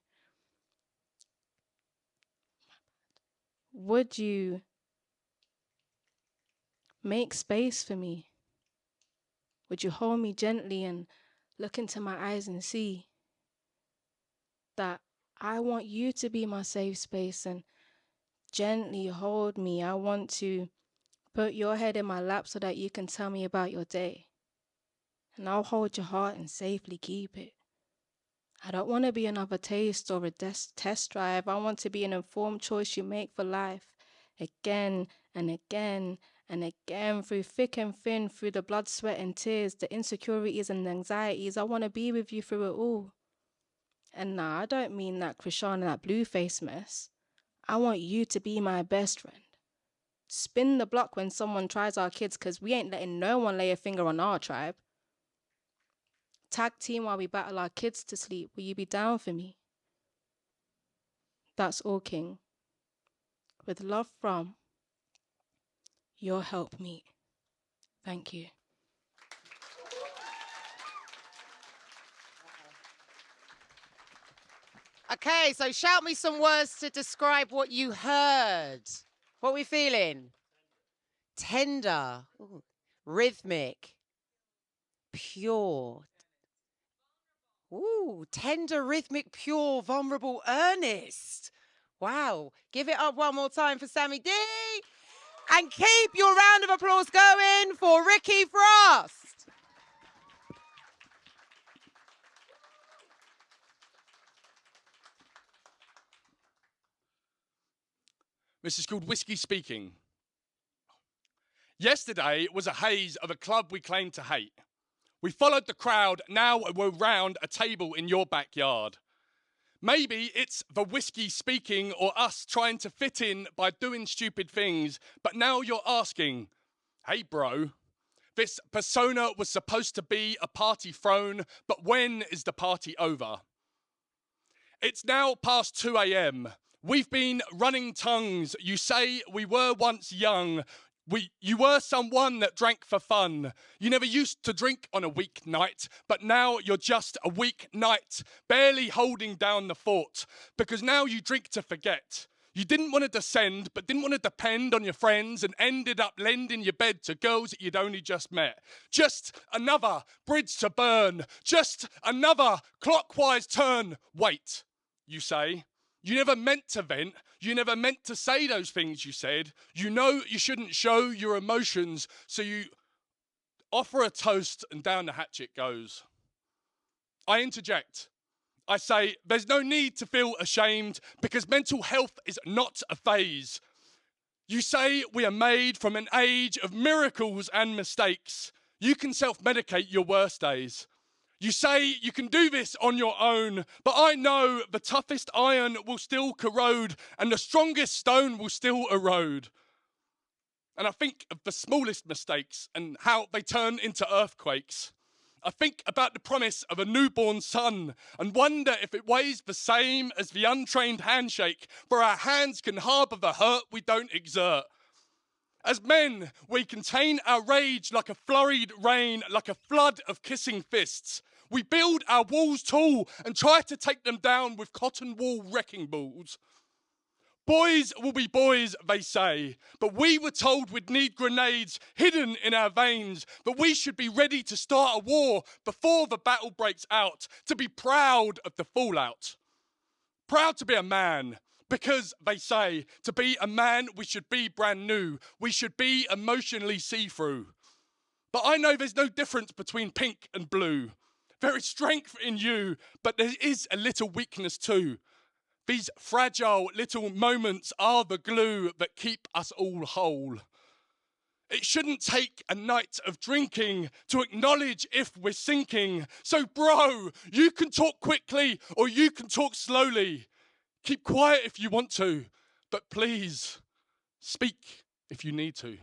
make space for me? Would you hold me gently and look into my eyes and see that I want you to be my safe space and gently hold me? I want to put your head in my lap so that you can tell me about your day. And I'll hold your heart and safely keep it. I don't want to be another taste or a test drive. I want to be an informed choice you make for life. Again and again and again, through thick and thin, through the blood, sweat and tears, the insecurities and anxieties. I want to be with you through it all. And nah, I don't mean that Krishan and that blue face mess. I want you to be my best friend. Spin the block when someone tries our kids, because we ain't letting no one lay a finger on our tribe. Tag team while we battle our kids to sleep. Will you be down for me? That's all, King. With love from your helpmeet. Thank you. Okay, so shout me some words to describe what you heard. What are we feeling? Tender. Ooh. Rhythmic. Pure. Ooh, tender, rhythmic, pure, vulnerable, earnest. Wow. Give it up one more time for Sammy D. And keep your round of applause going for Ricky Frost. This is called Whiskey Speaking. Yesterday was a haze of a club we claim to hate. We followed the crowd, now we're round a table in your backyard. Maybe it's the whiskey speaking or us trying to fit in by doing stupid things, but now you're asking, hey bro, this persona was supposed to be a party throne, but when is the party over? It's now past 2 a.m. We've been running tongues. You say we were once young. You were someone that drank for fun. You never used to drink on a weeknight, but now you're just a weeknight, barely holding down the fort, because now you drink to forget. You didn't want to descend, but didn't want to depend on your friends and ended up lending your bed to girls that you'd only just met. Just another bridge to burn. Just another clockwise turn. Wait, you say. You never meant to vent. You never meant to say those things you said. You know you shouldn't show your emotions, so you offer a toast and down the hatchet goes. I interject. I say, there's no need to feel ashamed because mental health is not a phase. You say we are made from an age of miracles and mistakes. You can self-medicate your worst days. You say you can do this on your own, but I know the toughest iron will still corrode and the strongest stone will still erode. And I think of the smallest mistakes and how they turn into earthquakes. I think about the promise of a newborn son and wonder if it weighs the same as the untrained handshake, for our hands can harbour the hurt we don't exert. As men, we contain our rage like a flurried rain, like a flood of kissing fists. We build our walls tall and try to take them down with cotton wool wrecking balls. Boys will be boys, they say, but we were told we'd need grenades hidden in our veins, but we should be ready to start a war before the battle breaks out, to be proud of the fallout. Proud to be a man, because they say, to be a man we should be brand new, we should be emotionally see-through. But I know there's no difference between pink and blue. There is strength in you, but there is a little weakness too. These fragile little moments are the glue that keep us all whole. It shouldn't take a night of drinking to acknowledge if we're sinking. So bro, you can talk quickly or you can talk slowly. Keep quiet if you want to, but please speak if you need to.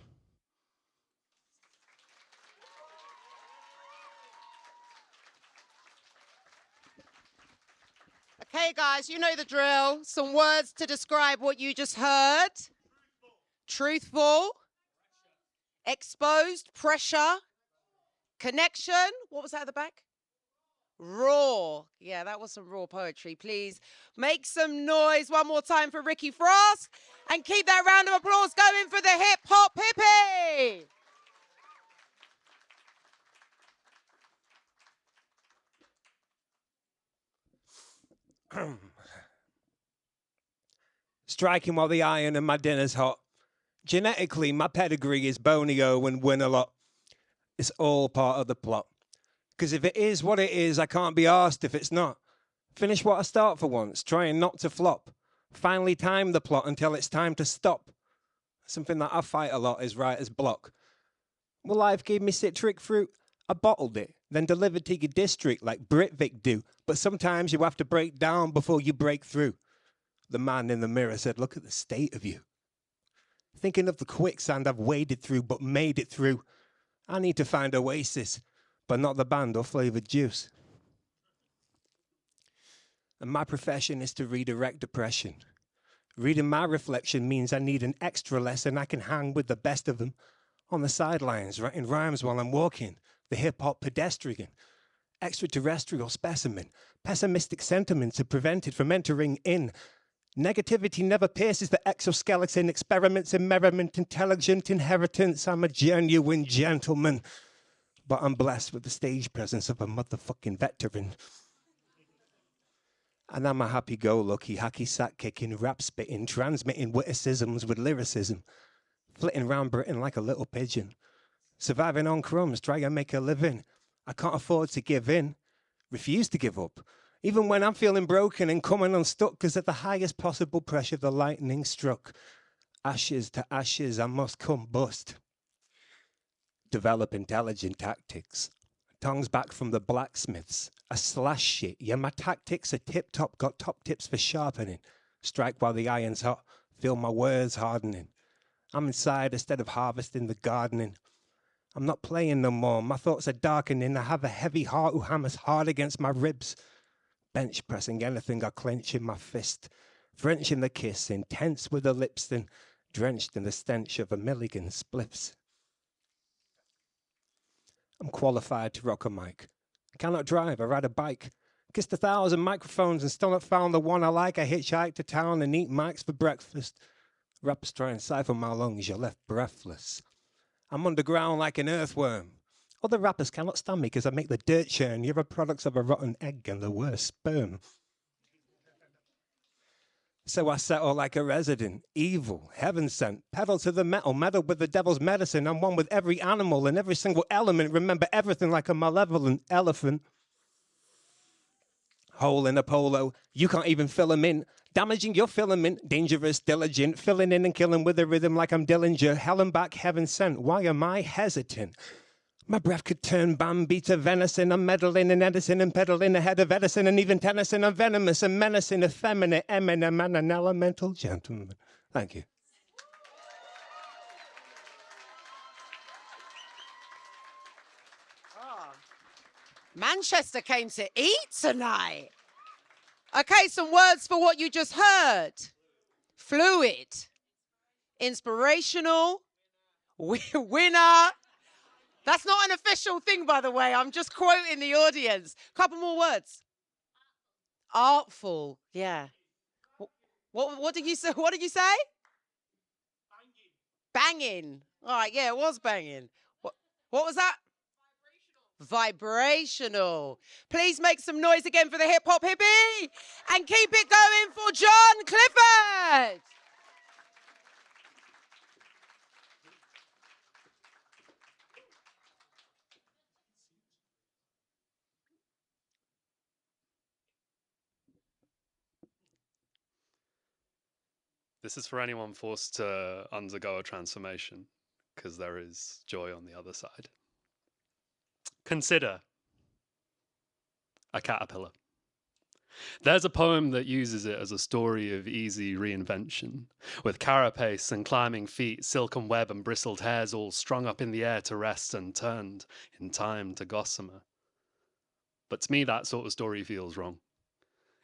Okay, guys, you know the drill. Some words to describe what you just heard. Truthful. Exposed. Pressure. Connection. What was that at the back? Raw. Yeah, that was some raw poetry. Please make some noise one more time for Ricky Frost and keep that round of applause going for the hip hop hippie. Striking while the iron and my dinner's hot. Genetically, my pedigree is bonio and win a lot. It's all part of the plot. Because if it is what it is, I can't be asked if it's not. Finish what I start for once, trying not to flop. Finally time the plot until it's time to stop. Something that I fight a lot is writer's block. Well, life gave me citric fruit. I bottled it, then delivered to your district like Britvic do. But sometimes you have to break down before you break through. The man in the mirror said, look at the state of you. Thinking of the quicksand I've waded through but made it through. I need to find oasis, but not the band or flavoured juice. And my profession is to redirect depression. Reading my reflection means I need an extra lesson I can hang with the best of them. On the sidelines, writing rhymes while I'm walking. The hip-hop pedestrian. Extraterrestrial specimen. Pessimistic sentiments are prevented from entering in. Negativity never pierces the exoskeleton. Experiments in merriment, intelligent inheritance. I'm a genuine gentleman. But I'm blessed with the stage presence of a motherfucking veteran. And I'm a happy-go-lucky, hacky-sack-kicking, rap-spitting, transmitting witticisms with lyricism. Flitting round Britain like a little pigeon. Surviving on crumbs, trying to make a living. I can't afford to give in. Refuse to give up. Even when I'm feeling broken and coming unstuck, because at the highest possible pressure the lightning struck. Ashes to ashes, I must combust. Develop intelligent tactics. Tongues back from the blacksmiths. I slash shit. Yeah, my tactics are tip-top. Got top tips for sharpening. Strike while the iron's hot. Feel my words hardening. I'm inside instead of harvesting the gardening. I'm not playing no more. My thoughts are darkening. I have a heavy heart who hammers hard against my ribs. Bench pressing anything I clench in my fist. French in the kiss, intense with the lips, then drenched in the stench of a milligan spliffs. I'm qualified to rock a mic. I cannot drive, I ride a bike. Kissed 1,000 microphones and still not found the one I like. I hitchhike to town and eat mics for breakfast. Rappers try and siphon my lungs, you're left breathless. I'm underground like an earthworm. Other rappers cannot stand me because I make the dirt churn. You're a product of a rotten egg and the worst sperm. So I settle like a resident, evil, heaven sent, pedal to the metal, meddle with the devil's medicine. I'm one with every animal and every single element. Remember everything like a malevolent elephant. Hole in a polo, you can't even fill them in. Damaging your filament, dangerous, diligent, filling in and killing with a rhythm like I'm Dillinger. Hell and back, heaven sent, why am I hesitant? My breath could turn Bambi to venison. I'm meddling in Edison and peddling ahead of Edison and even Tennyson. I'm venomous and menacing, effeminate, eminent, and an elemental gentleman. Thank you. Manchester came to eat tonight. Okay, some words for what you just heard. Fluid, inspirational, winner. That's not an official thing, by the way. I'm just quoting the audience. Couple more words. Artful, yeah. What did you say? What did you say? Banging. All right, yeah, it was banging. What was that? Vibrational. Please make some noise again for the hip hop hippie and keep it going for John Clifford. This is for anyone forced to undergo a transformation, because there is joy on the other side. Consider a caterpillar. There's a poem that uses it as a story of easy reinvention, with carapace and climbing feet, silken web and bristled hairs all strung up in the air to rest and turned in time to gossamer. But to me, that sort of story feels wrong.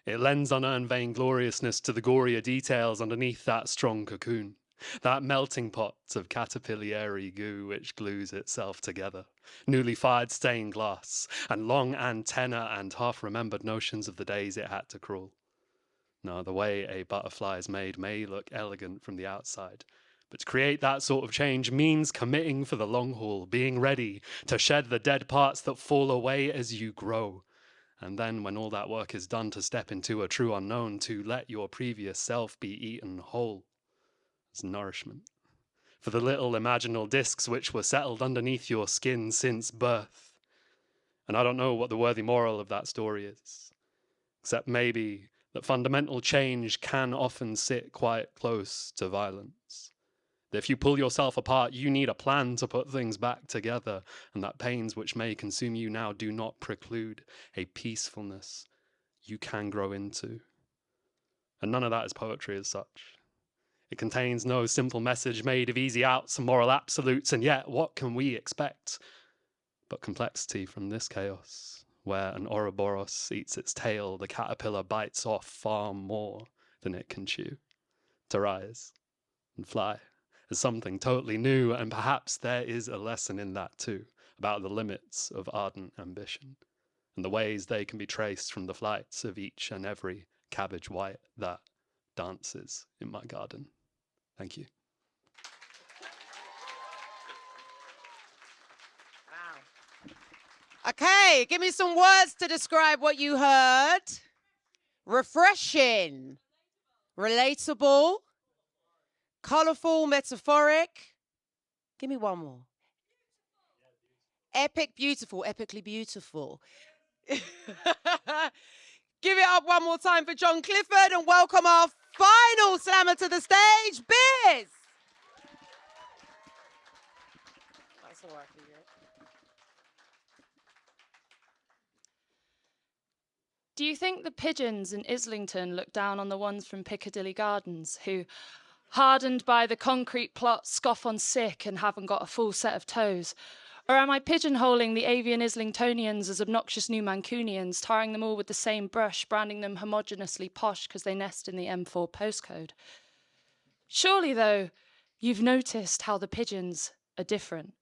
It lends unearned vaingloriousness to the gorier details underneath that strong cocoon, that melting pot of caterpillary goo which glues itself together, newly fired stained glass, and long antenna and half-remembered notions of the days it had to crawl. Now, the way a butterfly is made may look elegant from the outside, but to create that sort of change means committing for the long haul, being ready to shed the dead parts that fall away as you grow. And then, when all that work is done, to step into a true unknown, to let your previous self be eaten whole as nourishment for the little imaginal discs which were settled underneath your skin since birth. And I don't know what the worthy moral of that story is, except maybe that fundamental change can often sit quite close to violence. That if you pull yourself apart, you need a plan to put things back together, and that pains which may consume you now do not preclude a peacefulness you can grow into. And none of that is poetry as such. It contains no simple message made of easy outs and moral absolutes, and yet what can we expect but complexity from this chaos, where an Ouroboros eats its tail, the caterpillar bites off far more than it can chew, to rise and fly as something totally new. And perhaps there is a lesson in that too, about the limits of ardent ambition and the ways they can be traced from the flights of each and every cabbage white that dances in my garden. Thank you. Okay, give me some words to describe what you heard. Refreshing, relatable, colourful, metaphoric. Give me one more. Epic, beautiful, epically beautiful. Give it up one more time for John Clifford and welcome our final slammer to the stage, Biz. That's all right for you. Do you think the pigeons in Islington look down on the ones from Piccadilly Gardens who, hardened by the concrete plot, scoff on sick and haven't got a full set of toes? Or am I pigeonholing the avian Islingtonians as obnoxious new Mancunians, tarring them all with the same brush, branding them homogeneously posh because they nest in the M4 postcode? Surely, though, you've noticed how the pigeons are different.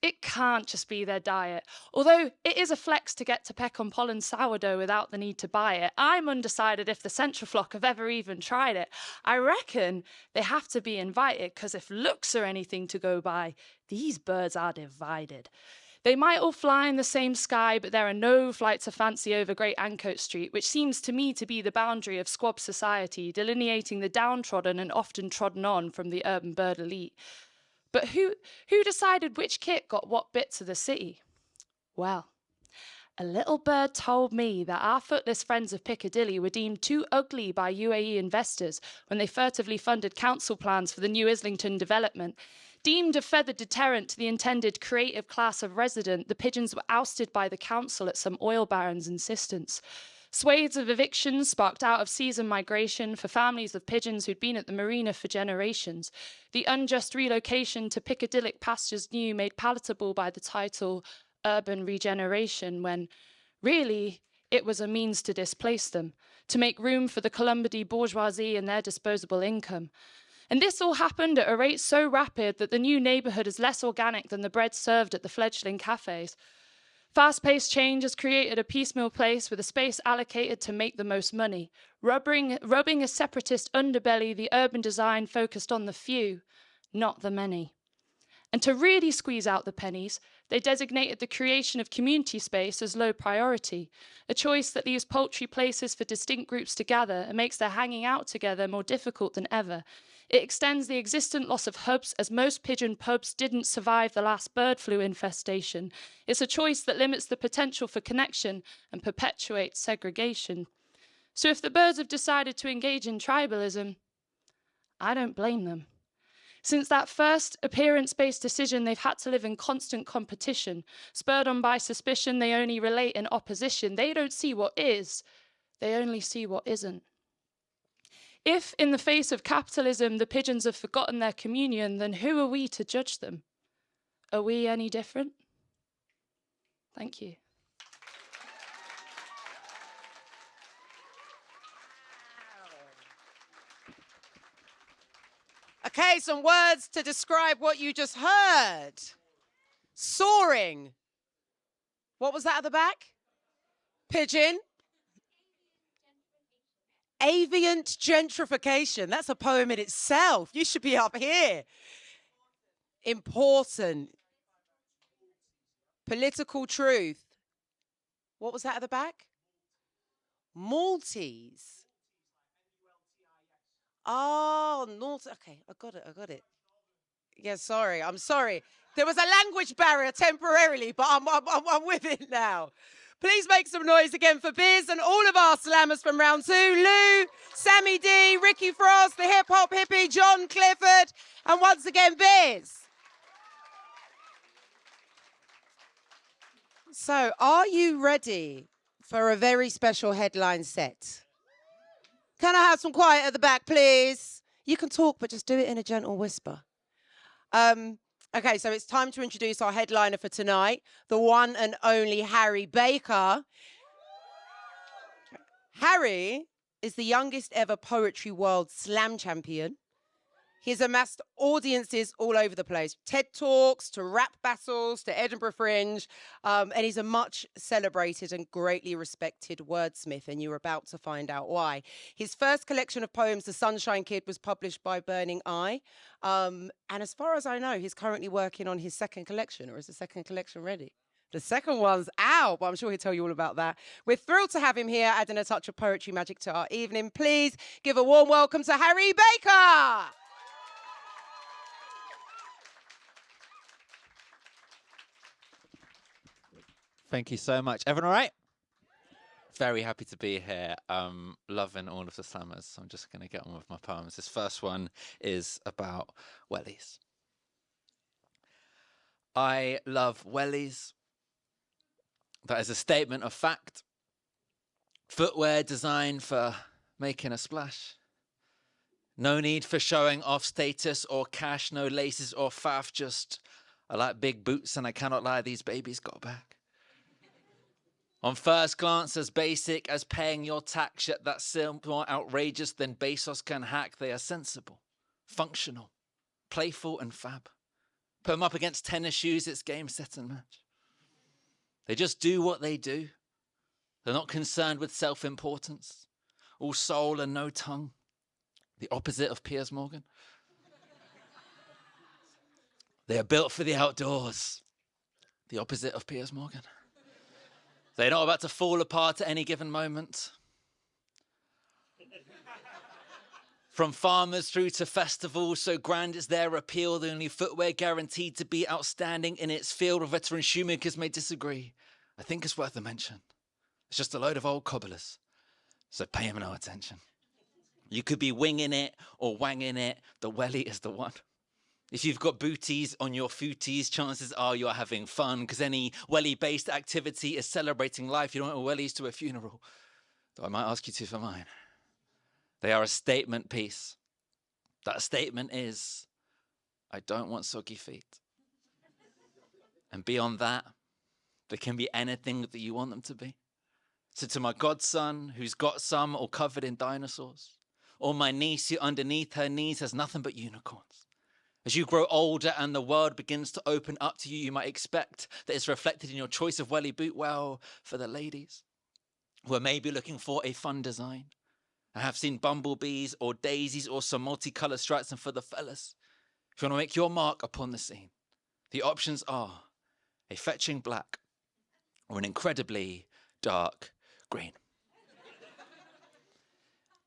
It can't just be their diet. Although it is a flex to get to peck on pollen sourdough without the need to buy it, I'm undecided if the central flock have ever even tried it. I reckon they have to be invited, because if looks are anything to go by, these birds are divided. They might all fly in the same sky, but there are no flights of fancy over Great Ancoat Street, which seems to me to be the boundary of squab society, delineating the downtrodden and often trodden on from the urban bird elite. But who decided which kit got what bits of the city? Well, a little bird told me that our footless friends of Piccadilly were deemed too ugly by UAE investors when they furtively funded council plans for the new Islington development. Deemed a feathered deterrent to the intended creative class of resident, the pigeons were ousted by the council at some oil baron's insistence. Swathes of evictions sparked out of season migration for families of pigeons who'd been at the marina for generations. The unjust relocation to Piccadillic pastures new made palatable by the title urban regeneration, when really it was a means to displace them, to make room for the Columbidy bourgeoisie and their disposable income. And this all happened at a rate so rapid that the new neighbourhood is less organic than the bread served at the fledgling cafes. Fast-paced change has created a piecemeal place with a space allocated to make the most money. Rubbing a separatist underbelly, the urban design focused on the few, not the many. And to really squeeze out the pennies, they designated the creation of community space as low priority, a choice that leaves paltry places for distinct groups to gather and makes their hanging out together more difficult than ever. It extends the existent loss of hubs, as most pigeon pubs didn't survive the last bird flu infestation. It's a choice that limits the potential for connection and perpetuates segregation. So if the birds have decided to engage in tribalism, I don't blame them. Since that first appearance-based decision, they've had to live in constant competition. Spurred on by suspicion, they only relate in opposition. They don't see what is, they only see what isn't. If, in the face of capitalism, the pigeons have forgotten their communion, then who are we to judge them? Are we any different? Thank you. Okay, some words to describe what you just heard. Soaring. What was that at the back? Pigeon. Aviant gentrification. That's a poem in itself. You should be up here. Important. Political truth. What was that at the back? Maltese. Oh, North. Okay, I got it. Yeah, sorry. I'm sorry. There was a language barrier temporarily, but I'm with it now. Please make some noise again for Biz and all of our slammers from round two. Lou, Sammy D, Ricky Frost, the hip hop hippie, John Clifford, and once again, Biz. So, are you ready for a very special headline set? Can I have some quiet at the back, please? You can talk, but just do it in a gentle whisper. Okay, so it's time to introduce our headliner for tonight, the one and only Harry Baker. Harry is the youngest ever Poetry World Slam champion. He's amassed audiences all over the place, TED Talks to rap battles to Edinburgh Fringe, and he's a much celebrated and greatly respected wordsmith, and you're about to find out why. His first collection of poems, The Sunshine Kid, was published by Burning Eye, and as far as I know, he's currently working on his second collection, or is the second collection ready? The second one's out, but I'm sure he'll tell you all about that. We're thrilled to have him here, adding a touch of poetry magic to our evening. Please give a warm welcome to Harry Baker. Thank you so much. Everyone all right? Very happy to be here. Loving all of the slammers. So I'm just going to get on with my poems. This first one is about wellies. I love wellies. That is a statement of fact. Footwear designed for making a splash. No need for showing off status or cash, no laces or faff, just I like big boots and I cannot lie, these babies got back. On first glance, as basic as paying your tax, yet that's still more outrageous than Bezos can hack. They are sensible, functional, playful and fab. Put them up against tennis shoes, it's game, set and match. They just do what they do. They're not concerned with self-importance. All soul and no tongue. The opposite of Piers Morgan. They are built for the outdoors. The opposite of Piers Morgan. They're not about to fall apart at any given moment. From farmers through to festivals, so grand is their appeal, the only footwear guaranteed to be outstanding in its field. Veteran shoemakers may disagree. I think it's worth a mention. It's just a load of old cobblers, so pay them no attention. You could be winging it or wanging it, the welly is the one. If you've got booties on your footies, chances are you're having fun, because any welly-based activity is celebrating life. You don't want wellies to a funeral, though I might ask you to for mine. They are a statement piece. That statement is, I don't want soggy feet. And beyond that, they can be anything that you want them to be. So to my godson, who's got some all covered in dinosaurs, or my niece who underneath her knees has nothing but unicorns. As you grow older and the world begins to open up to you, you might expect that it's reflected in your choice of welly boot. Well, for the ladies who are maybe looking for a fun design, I have seen bumblebees or daisies or some multicolored stripes. And for the fellas, if you want to make your mark upon the scene, the options are a fetching black or an incredibly dark green.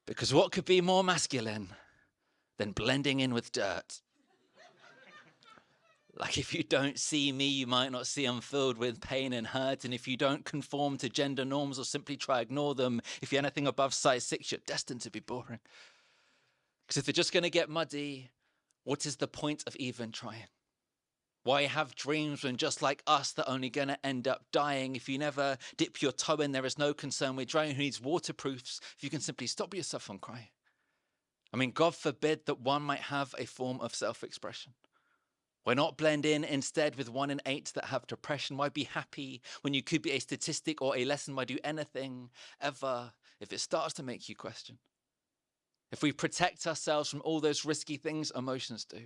Because what could be more masculine than blending in with dirt? Like, if you don't see me, you might not see I'm filled with pain and hurt. And if you don't conform to gender norms or simply try ignore them, if you're anything above size 6, you're destined to be boring. Because if they're just going to get muddy, what is the point of even trying? Why have dreams when just like us, they're only going to end up dying? If you never dip your toe in, there is no concern with drying. Who needs waterproofs if you can simply stop yourself from crying? I mean, God forbid that one might have a form of self-expression. Why not blend in instead with 1 in 8 that have depression? Why be happy when you could be a statistic or a lesson? Why do anything ever if it starts to make you question? If we protect ourselves from all those risky things emotions do,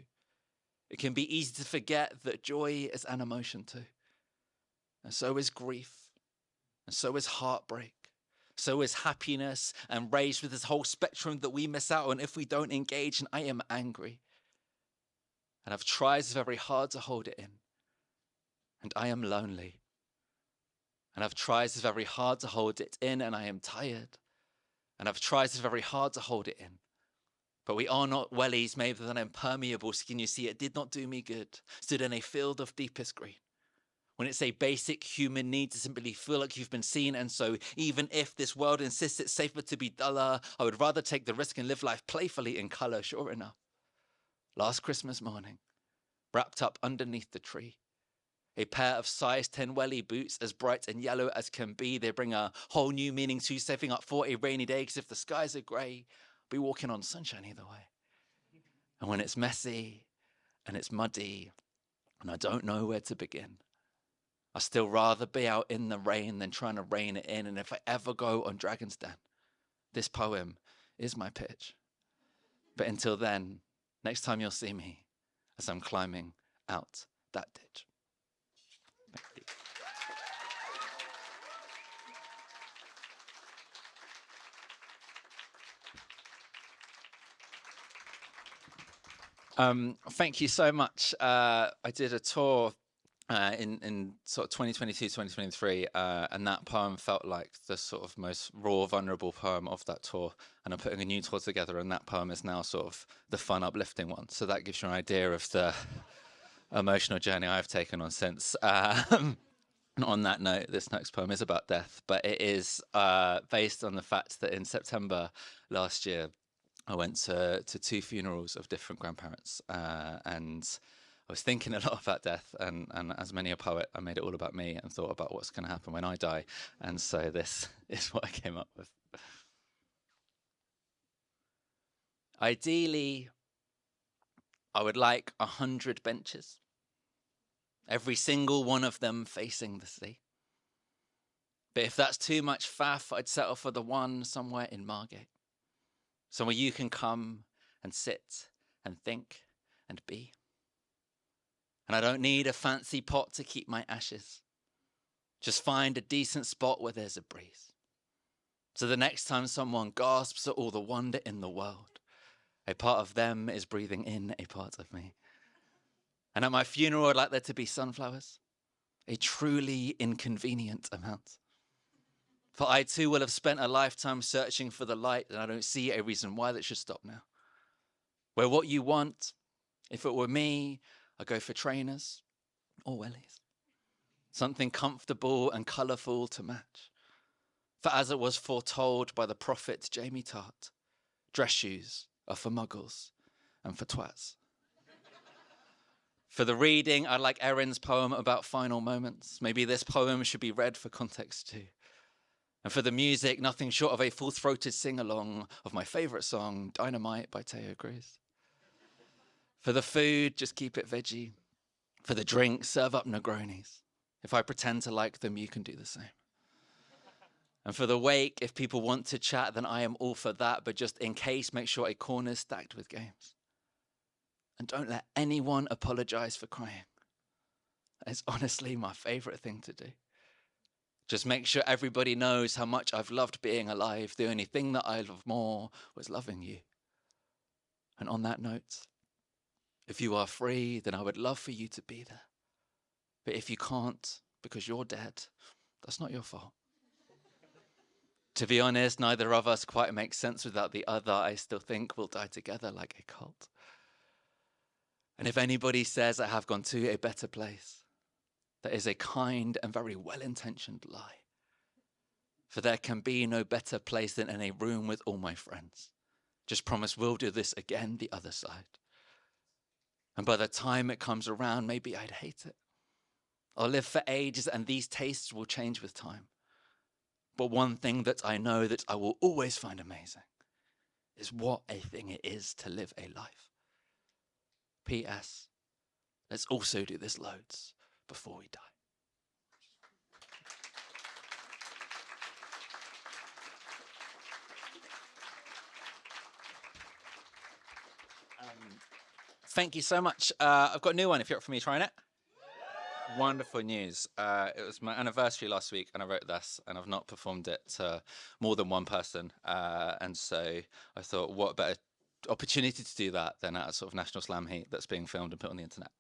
it can be easy to forget that joy is an emotion too. And so is grief, and so is heartbreak, so is happiness and rage, with this whole spectrum that we miss out on if we don't engage. And I am angry. And I've tried very hard to hold it in. And I am lonely. And I've tried very hard to hold it in, and I am tired. And I've tried very hard to hold it in. But we are not wellies made with an impermeable skin. You see, it did not do me good. Stood in a field of deepest green. When it's a basic human need to simply feel like you've been seen. And so even if this world insists it's safer to be duller, I would rather take the risk and live life playfully in color. Sure enough. Last Christmas morning, wrapped up underneath the tree, a pair of size 10 welly boots as bright and yellow as can be. They bring a whole new meaning to saving up for a rainy day, because if the skies are grey, I'll be walking on sunshine either way. And when it's messy and it's muddy and I don't know where to begin, I'd still rather be out in the rain than trying to rein it in. And if I ever go on Dragon's Den, this poem is my pitch. But until then, next time you'll see me as I'm climbing out that ditch. Thank you so much. I did a tour in sort of 2022, 2023, and that poem felt like the sort of most raw, vulnerable poem of that tour. And I'm putting a new tour together, and that poem is now sort of the fun, uplifting one. So that gives you an idea of the emotional journey I've taken on since. And on that note, this next poem is about death, but it is based on the fact that in September last year, I went to 2 funerals of different grandparents, and was thinking a lot about death, and as many a poet, I made it all about me and thought about what's going to happen when I die. And so this is what I came up with. Ideally, I would like 100 benches, every single one of them facing the sea. But if that's too much faff, I'd settle for the one somewhere in Margate, somewhere you can come and sit and think and be. And I don't need a fancy pot to keep my ashes. Just find a decent spot where there's a breeze. So the next time someone gasps at all the wonder in the world, a part of them is breathing in a part of me. And at my funeral, I'd like there to be sunflowers, a truly inconvenient amount. For I too will have spent a lifetime searching for the light, and I don't see a reason why that should stop now. Where what you want, if it were me, I'd go for trainers or wellies. Something comfortable and colourful to match. For as it was foretold by the prophet Jamie Tart, dress shoes are for muggles and for twats. For the reading, I'd like Erin's poem about final moments. Maybe this poem should be read for context too. And for the music, nothing short of a full-throated sing-along of my favourite song, Dynamite by Teo Cruz. For the food, just keep it veggie. For the drink, serve up Negronis. If I pretend to like them, you can do the same. And for the wake, if people want to chat, then I am all for that. But just in case, make sure a corner's stacked with games. And don't let anyone apologize for crying. It's honestly my favorite thing to do. Just make sure everybody knows how much I've loved being alive. The only thing that I loved more was loving you. And on that note, if you are free, then I would love for you to be there. But if you can't, because you're dead, that's not your fault. To be honest, neither of us quite makes sense without the other. I still think we'll die together like a cult. And if anybody says I have gone to a better place, that is a kind and very well-intentioned lie. For there can be no better place than in a room with all my friends. Just promise we'll do this again the other side. And by the time it comes around, maybe I'd hate it. I'll live for ages and these tastes will change with time. But one thing that I know that I will always find amazing is what a thing it is to live a life. P.S. Let's also do this loads before we die. Thank you so much. I've got a new one if you're up for me trying it. Wonderful news. It was my anniversary last week and I wrote this and I've not performed it to more than one person. And so I thought, what better opportunity to do that than at a sort of National Slam heat that's being filmed and put on the internet.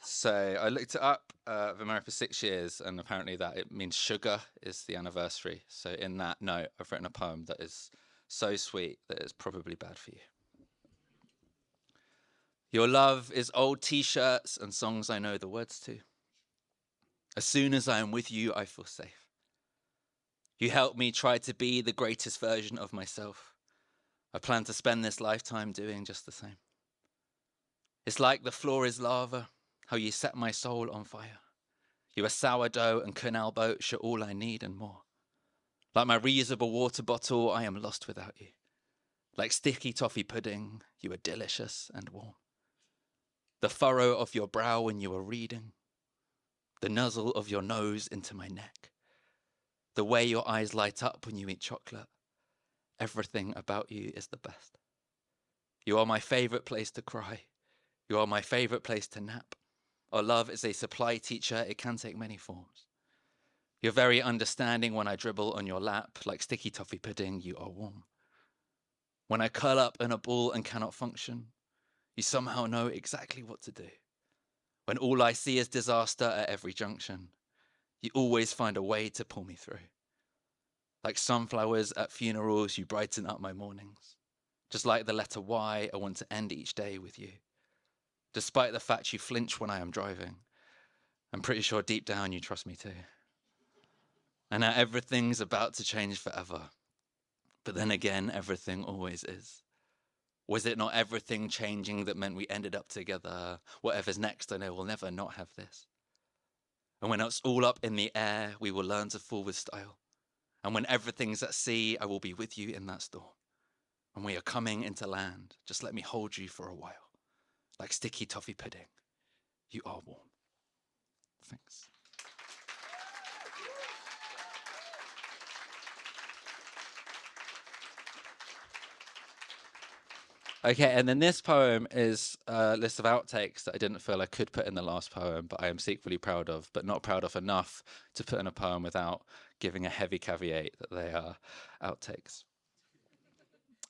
So I looked it up. I've been married for 6 years and apparently that it means sugar is the anniversary. So in that note, I've written a poem that is so sweet that it's probably bad for you. Your love is old t-shirts and songs I know the words to. As soon as I am with you, I feel safe. You help me try to be the greatest version of myself. I plan to spend this lifetime doing just the same. It's like the floor is lava, how you set my soul on fire. You are sourdough and canal boat, you're all I need and more. Like my reusable water bottle, I am lost without you. Like sticky toffee pudding, you are delicious and warm. The furrow of your brow when you are reading. The nuzzle of your nose into my neck. The way your eyes light up when you eat chocolate. Everything about you is the best. You are my favorite place to cry. You are my favorite place to nap. Our love is a supply teacher. It can take many forms. You're very understanding when I dribble on your lap. Like sticky toffee pudding, you are warm. When I curl up in a ball and cannot function, you somehow know exactly what to do. When all I see is disaster at every junction, you always find a way to pull me through. Like sunflowers at funerals, you brighten up my mornings. Just like the letter Y, I want to end each day with you. Despite the fact you flinch when I am driving, I'm pretty sure deep down you trust me too. And now everything's about to change forever. But then again, everything always is. Was it not everything changing that meant we ended up together? Whatever's next, I know we'll never not have this. And when it's all up in the air, we will learn to fall with style. And when everything's at sea, I will be with you in that storm. When we are coming into land, just let me hold you for a while. Like sticky toffee pudding, you are warm. Thanks. Okay, and then this poem is a list of outtakes that I didn't feel I could put in the last poem, but I am secretly proud of, but not proud of enough to put in a poem without giving a heavy caveat that they are outtakes.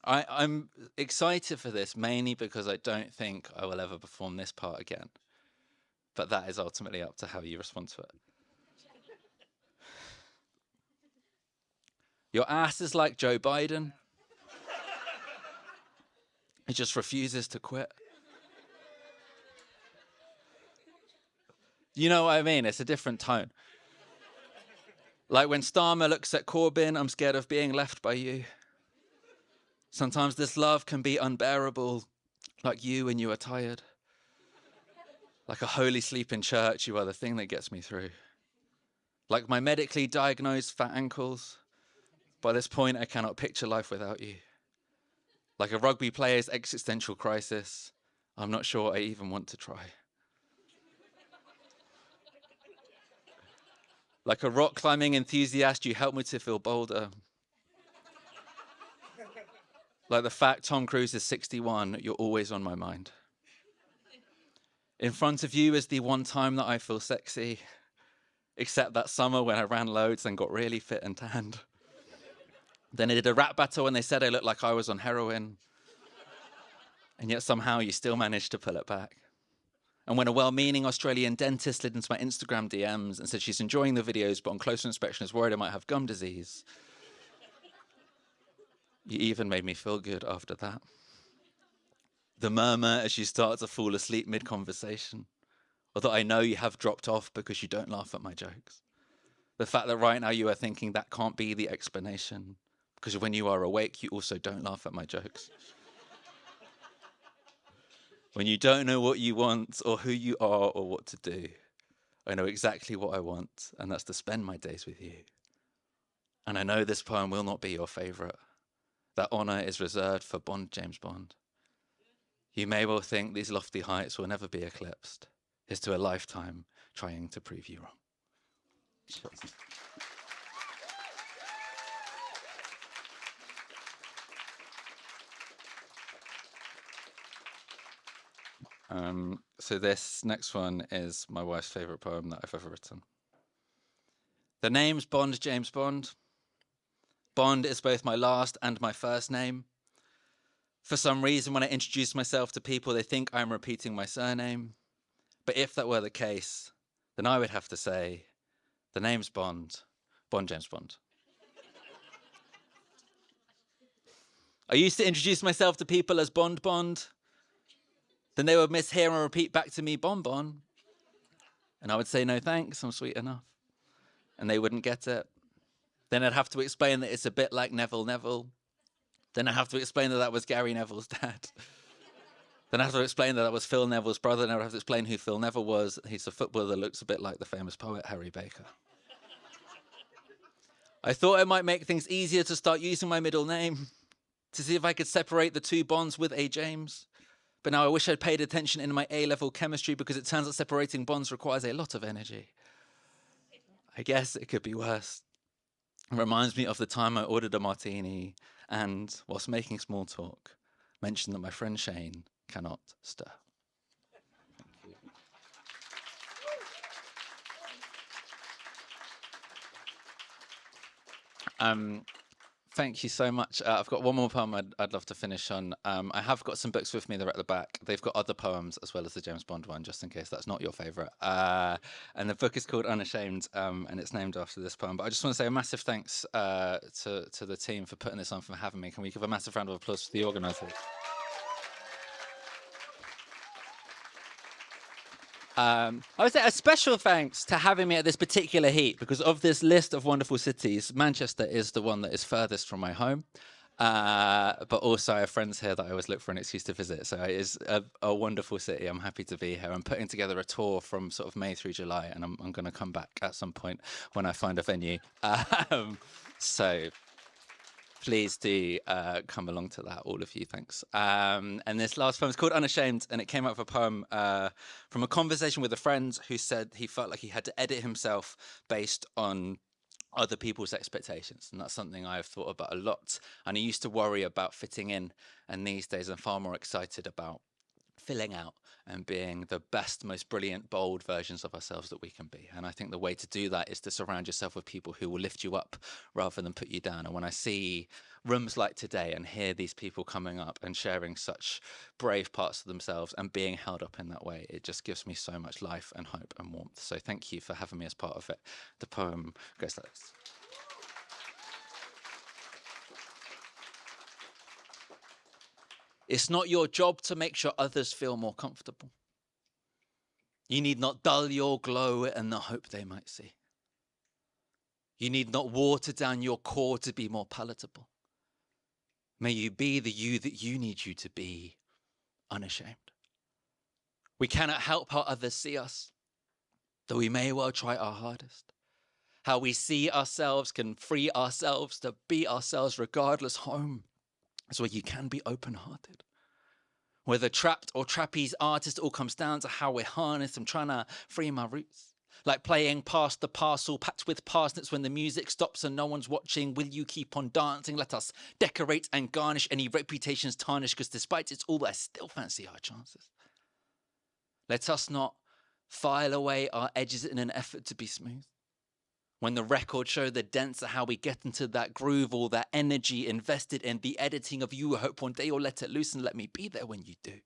I'm excited for this mainly because I don't think I will ever perform this part again, but that is ultimately up to how you respond to it. Your ass is like Joe Biden. He just refuses to quit. You know what I mean? It's a different tone. Like when Starmer looks at Corbyn, I'm scared of being left by you. Sometimes this love can be unbearable, like you when you are tired. Like a holy sleep in church, you are the thing that gets me through. Like my medically diagnosed fat ankles. By this point, I cannot picture life without you. Like a rugby player's existential crisis, I'm not sure I even want to try. Like a rock climbing enthusiast, you help me to feel bolder. Like the fact Tom Cruise is 61, you're always on my mind. In front of you is the one time that I feel sexy, except that summer when I ran loads and got really fit and tanned. Then I did a rap battle and they said I looked like I was on heroin. And yet somehow you still managed to pull it back. And when a well-meaning Australian dentist slid into my Instagram DMs and said she's enjoying the videos, but on closer inspection is worried I might have gum disease, you even made me feel good after that. The murmur as you start to fall asleep mid-conversation, or that I know you have dropped off because you don't laugh at my jokes. The fact that right now you are thinking that can't be the explanation, because when you are awake, you also don't laugh at my jokes. When you don't know what you want or who you are or what to do, I know exactly what I want, and that's to spend my days with you. And I know this poem will not be your favourite. That honour is reserved for Bond James Bond. You may well think these lofty heights will never be eclipsed. Here's to a lifetime trying to prove you wrong. Cheers. So this next one is my wife's favourite poem that I've ever written. The name's Bond James Bond. Bond is both my last and my first name. For some reason, when I introduce myself to people, they think I'm repeating my surname. But if that were the case, then I would have to say, the name's Bond, Bond James Bond. I used to introduce myself to people as Bond Bond. Then they would mishear and repeat back to me, Bon Bon. And I would say, no thanks, I'm sweet enough. And they wouldn't get it. Then I'd have to explain that it's a bit like Neville Neville. Then I'd have to explain that that was Gary Neville's dad. Then I'd have to explain that that was Phil Neville's brother. And I'd have to explain who Phil Neville was. He's a footballer that looks a bit like the famous poet Harry Baker. I thought it might make things easier to start using my middle name, to see if I could separate the two bonds with a James. But now I wish I'd paid attention in my A-level chemistry, because it turns out separating bonds requires a lot of energy. I guess it could be worse. It reminds me of the time I ordered a martini and, whilst making small talk, mentioned that my friend Shane cannot stir. Thank you so much. I've got one more poem I'd love to finish on. I have got some books with me. They're at the back. They've got other poems as well as the James Bond one, just in case that's not your favourite. And the book is called Unashamed, and it's named after this poem. But I just want to say a massive thanks to the team for putting this on, for having me. Can we give a massive round of applause for the organisers? I would say a special thanks to having me at this particular heat, because of this list of wonderful cities, Manchester is the one that is furthest from my home. But also I have friends here that I always look for an excuse to visit. So it is a wonderful city. I'm happy to be here. I'm putting together a tour from sort of May through July, and I'm going to come back at some point when I find a venue. So please do come along to that, all of you. Thanks. And this last poem is called Unashamed, and it came out of a poem from a conversation with a friend who said he felt like he had to edit himself based on other people's expectations. And that's something I've thought about a lot. And I used to worry about fitting in. And these days I'm far more excited about filling out and being the best, most brilliant, bold versions of ourselves that we can be. And I think the way to do that is to surround yourself with people who will lift you up rather than put you down. And when I see rooms like today and hear these people coming up and sharing such brave parts of themselves and being held up in that way, it just gives me so much life and hope and warmth. So thank you for having me as part of it. The poem goes like this. It's not your job to make sure others feel more comfortable. You need not dull your glow and the hope they might see. You need not water down your core to be more palatable. May you be the you that you need you to be, unashamed. We cannot help how others see us, though we may well try our hardest. How we see ourselves can free ourselves to be ourselves regardless. Home is where you can be open-hearted. Whether trapped or trapeze artist, all comes down to how we're harnessed. I'm trying to free my roots. Like playing past the parcel, packed with parsnips when the music stops and no one's watching. Will you keep on dancing? Let us decorate and garnish any reputations tarnished, because despite it's all, I still fancy our chances. Let us not file away our edges in an effort to be smooth. When the records show the dents of how we get into that groove, all that energy invested in the editing of you, I hope one day you'll let it loose and let me be there when you do.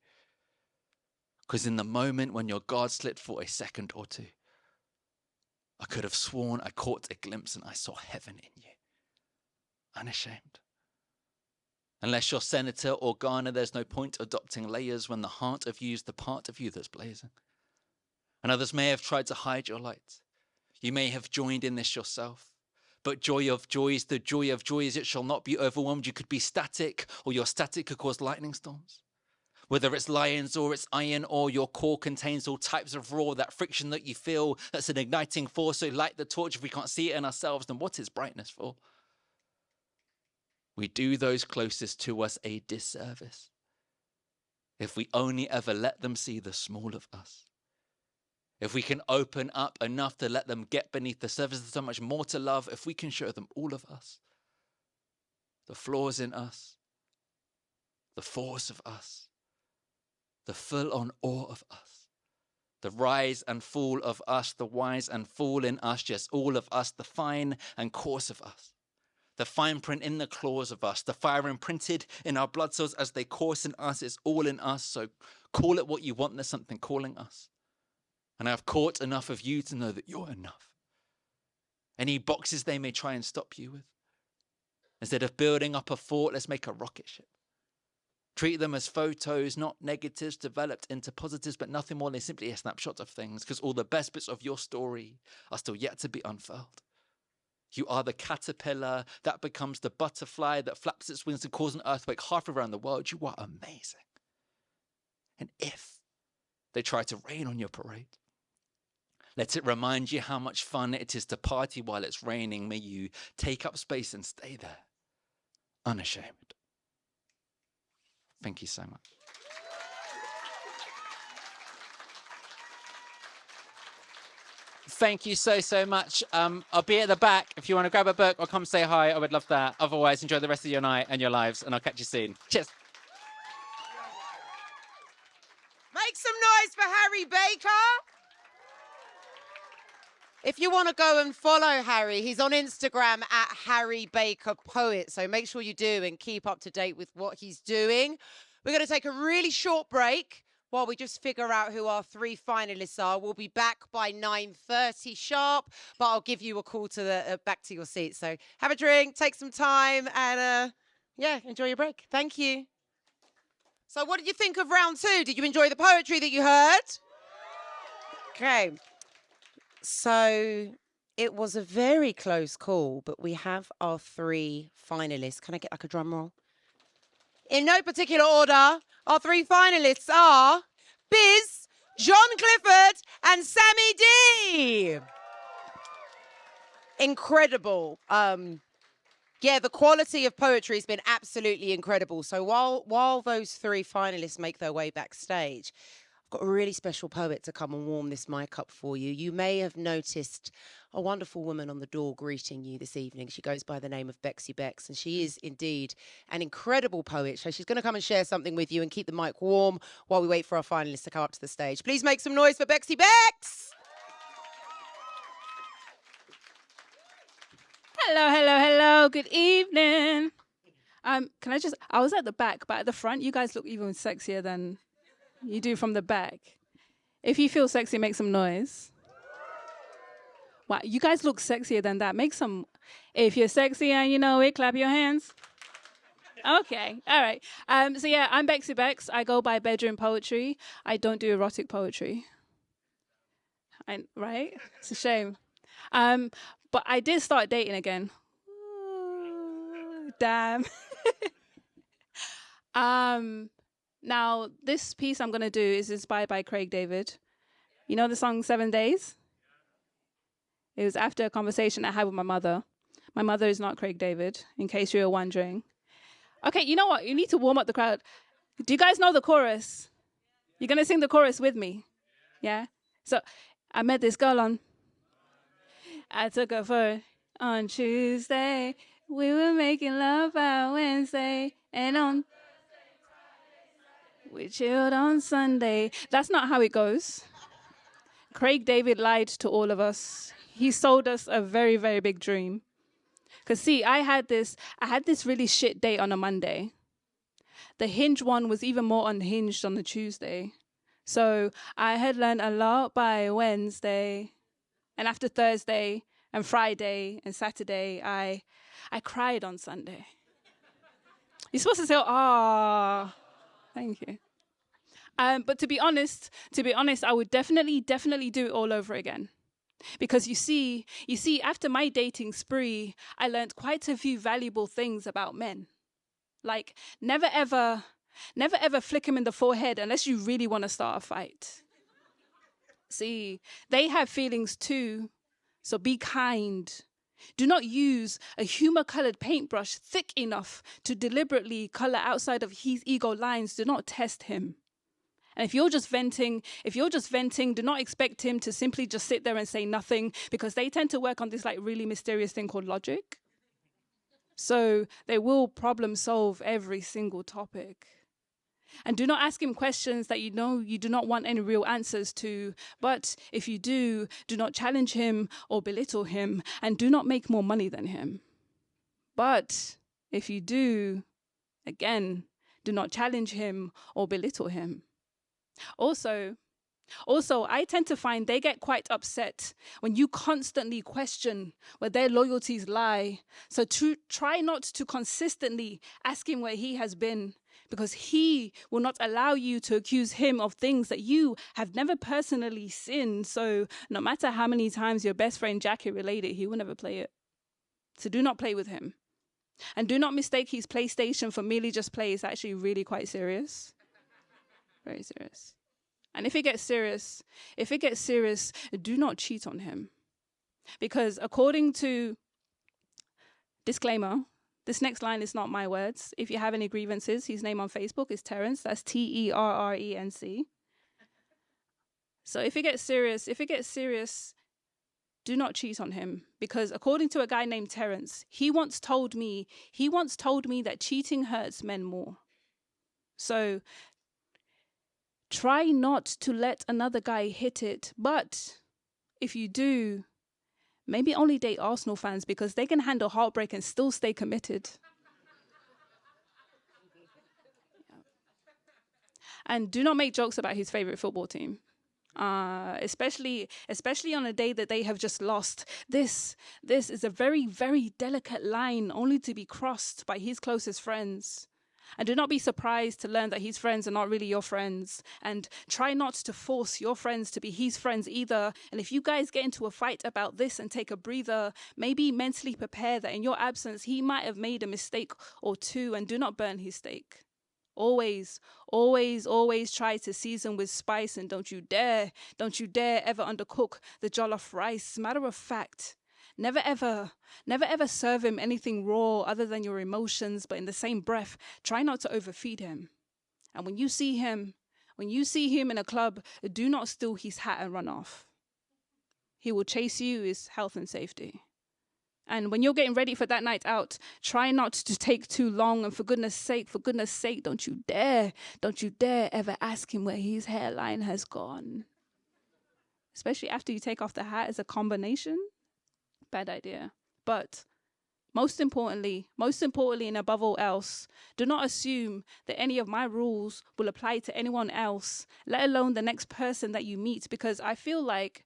Because in the moment when your guard slipped for a second or two, I could have sworn I caught a glimpse and I saw heaven in you. Unashamed. Unless you're Senator or Ghana, there's no point adopting layers when the heart of you is the part of you that's blazing. And others may have tried to hide your light. You may have joined in this yourself. But joy of joys, the joy of joys, it shall not be overwhelmed. You could be static, or your static could cause lightning storms. Whether it's lions or it's iron ore, your core contains all types of raw, that friction that you feel, that's an igniting force. So light the torch. If we can't see it in ourselves, then what is brightness for? We do those closest to us a disservice if we only ever let them see the small of us. If we can open up enough to let them get beneath the surface, there's so much more to love. If we can show them all of us, the flaws in us, the force of us, the full-on awe of us, the rise and fall of us, the wise and fall in us, just all of us, the fine and coarse of us, the fine print in the claws of us, the fire imprinted in our blood cells as they course in us, it's all in us. So call it what you want, there's something calling us. And I've caught enough of you to know that you're enough. Any boxes they may try and stop you with, instead of building up a fort, let's make a rocket ship. Treat them as photos, not negatives developed into positives, but nothing more than simply a snapshot of things, because all the best bits of your story are still yet to be unfurled. You are the caterpillar that becomes the butterfly that flaps its wings and causes an earthquake half around the world. You are amazing. And if they try to rain on your parade, let it remind you how much fun it is to party while it's raining. May you take up space and stay there, unashamed. Thank you so much. Thank you so much. I'll be at the back. If you want to grab a book or come say hi, I would love that. Otherwise, enjoy the rest of your night and your lives, and I'll catch you soon. Cheers. Make some noise for Harry Baker. If you want to go and follow Harry, he's on Instagram at Harry Baker Poet. So make sure you do and keep up to date with what he's doing. We're going to take a really short break while we just figure out who our 3 finalists are. We'll be back by 9:30 sharp, but I'll give you a call to the back to your seat. So have a drink, take some time, and yeah, enjoy your break. Thank you. So what did you think of round 2? Did you enjoy the poetry that you heard? Okay. So it was a very close call, but we have our 3 finalists. Can I get like a drum roll? In no particular order, our three finalists are Biz, John Clifford, and Sammy D. Incredible. Yeah, the quality of poetry has been absolutely incredible. So while those three finalists make their way backstage, I've got a really special poet to come and warm this mic up for you. You may have noticed a wonderful woman on the door greeting you this evening. She goes by the name of Bexy Bex, and she is indeed an incredible poet. So she's going to come and share something with you and keep the mic warm while we wait for our finalists to come up to the stage. Please make some noise for Bexy Bex! Hello, hello, hello. Good evening. I was at the back, but at the front, you guys look even sexier than you do from the back. If you feel sexy, make some noise. Wow, you guys look sexier than that. Make some, if you're sexy and you know it, clap your hands. Okay, all right. So yeah, I'm Bexy Bex. I go by bedroom poetry. I don't do erotic poetry. Right? It's a shame. But I did start dating again. Ooh, damn. Now, this piece I'm going to do is inspired by Craig David. You know the song 7 Days? It was after a conversation I had with my mother. My mother is not Craig David, in case you were wondering. Okay, you know what? You need to warm up the crowd. Do you guys know the chorus? You're going to sing the chorus with me? Yeah? So I met this girl I took her for on Tuesday. We were making love on Wednesday. And on we chilled on Sunday. That's not how it goes. Craig David lied to all of us. He sold us a very, very big dream. Because see, I had this really shit date on a Monday. The Hinge one was even more unhinged on the Tuesday. So I had learned a lot by Wednesday. And after Thursday and Friday and Saturday, I cried on Sunday. You're supposed to say, "Ah, thank you." But to be honest, I would definitely do it all over again. Because you see, after my dating spree, I learned quite a few valuable things about men. Like, never ever flick him in the forehead unless you really want to start a fight. See, they have feelings too, so be kind. Do not use a humor-colored paintbrush thick enough to deliberately color outside of his ego lines. Do not test him. And if you're just venting, do not expect him to simply just sit there and say nothing, because they tend to work on this like really mysterious thing called logic. So they will problem solve every single topic. And do not ask him questions that you know you do not want any real answers to. But if you do not challenge him or belittle him, and do not make more money than him. But if you do, again, do not challenge him or belittle him. Also, I tend to find they get quite upset when you constantly question where their loyalties lie. So try not to consistently ask him where he has been, because he will not allow you to accuse him of things that you have never personally seen. So no matter how many times your best friend Jackie relayed it, he will never play it. So do not play with him. And do not mistake his PlayStation for merely just play. It's actually really quite serious. Very serious. And if it gets serious, do not cheat on him. Because according to, disclaimer, this next line is not my words. If you have any grievances, his name on Facebook is Terrence. That's Terrenc. So if it gets serious, do not cheat on him. Because according to a guy named Terrence, he once told me that cheating hurts men more. So try not to let another guy hit it. But if you do, maybe only date Arsenal fans, because they can handle heartbreak and still stay committed. And do not make jokes about his favorite football team. Especially on a day that they have just lost. This is a very, very delicate line, only to be crossed by his closest friends. And do not be surprised to learn that his friends are not really your friends. And try not to force your friends to be his friends either. And if you guys get into a fight about this and take a breather, maybe mentally prepare that in your absence, he might have made a mistake or two, and do not burn his steak. Always, always, always try to season with spice, and don't you dare ever undercook the jollof rice. Matter of fact, never ever serve him anything raw other than your emotions, but in the same breath, try not to overfeed him. And when you see him in a club, do not steal his hat and run off. He will chase you is health and safety. And when you're getting ready for that night out, try not to take too long. And for goodness sake, don't you dare ever ask him where his hairline has gone. Especially after you take off the hat as a combination. Bad idea. But most importantly, and above all else, do not assume that any of my rules will apply to anyone else, let alone the next person that you meet, because I feel like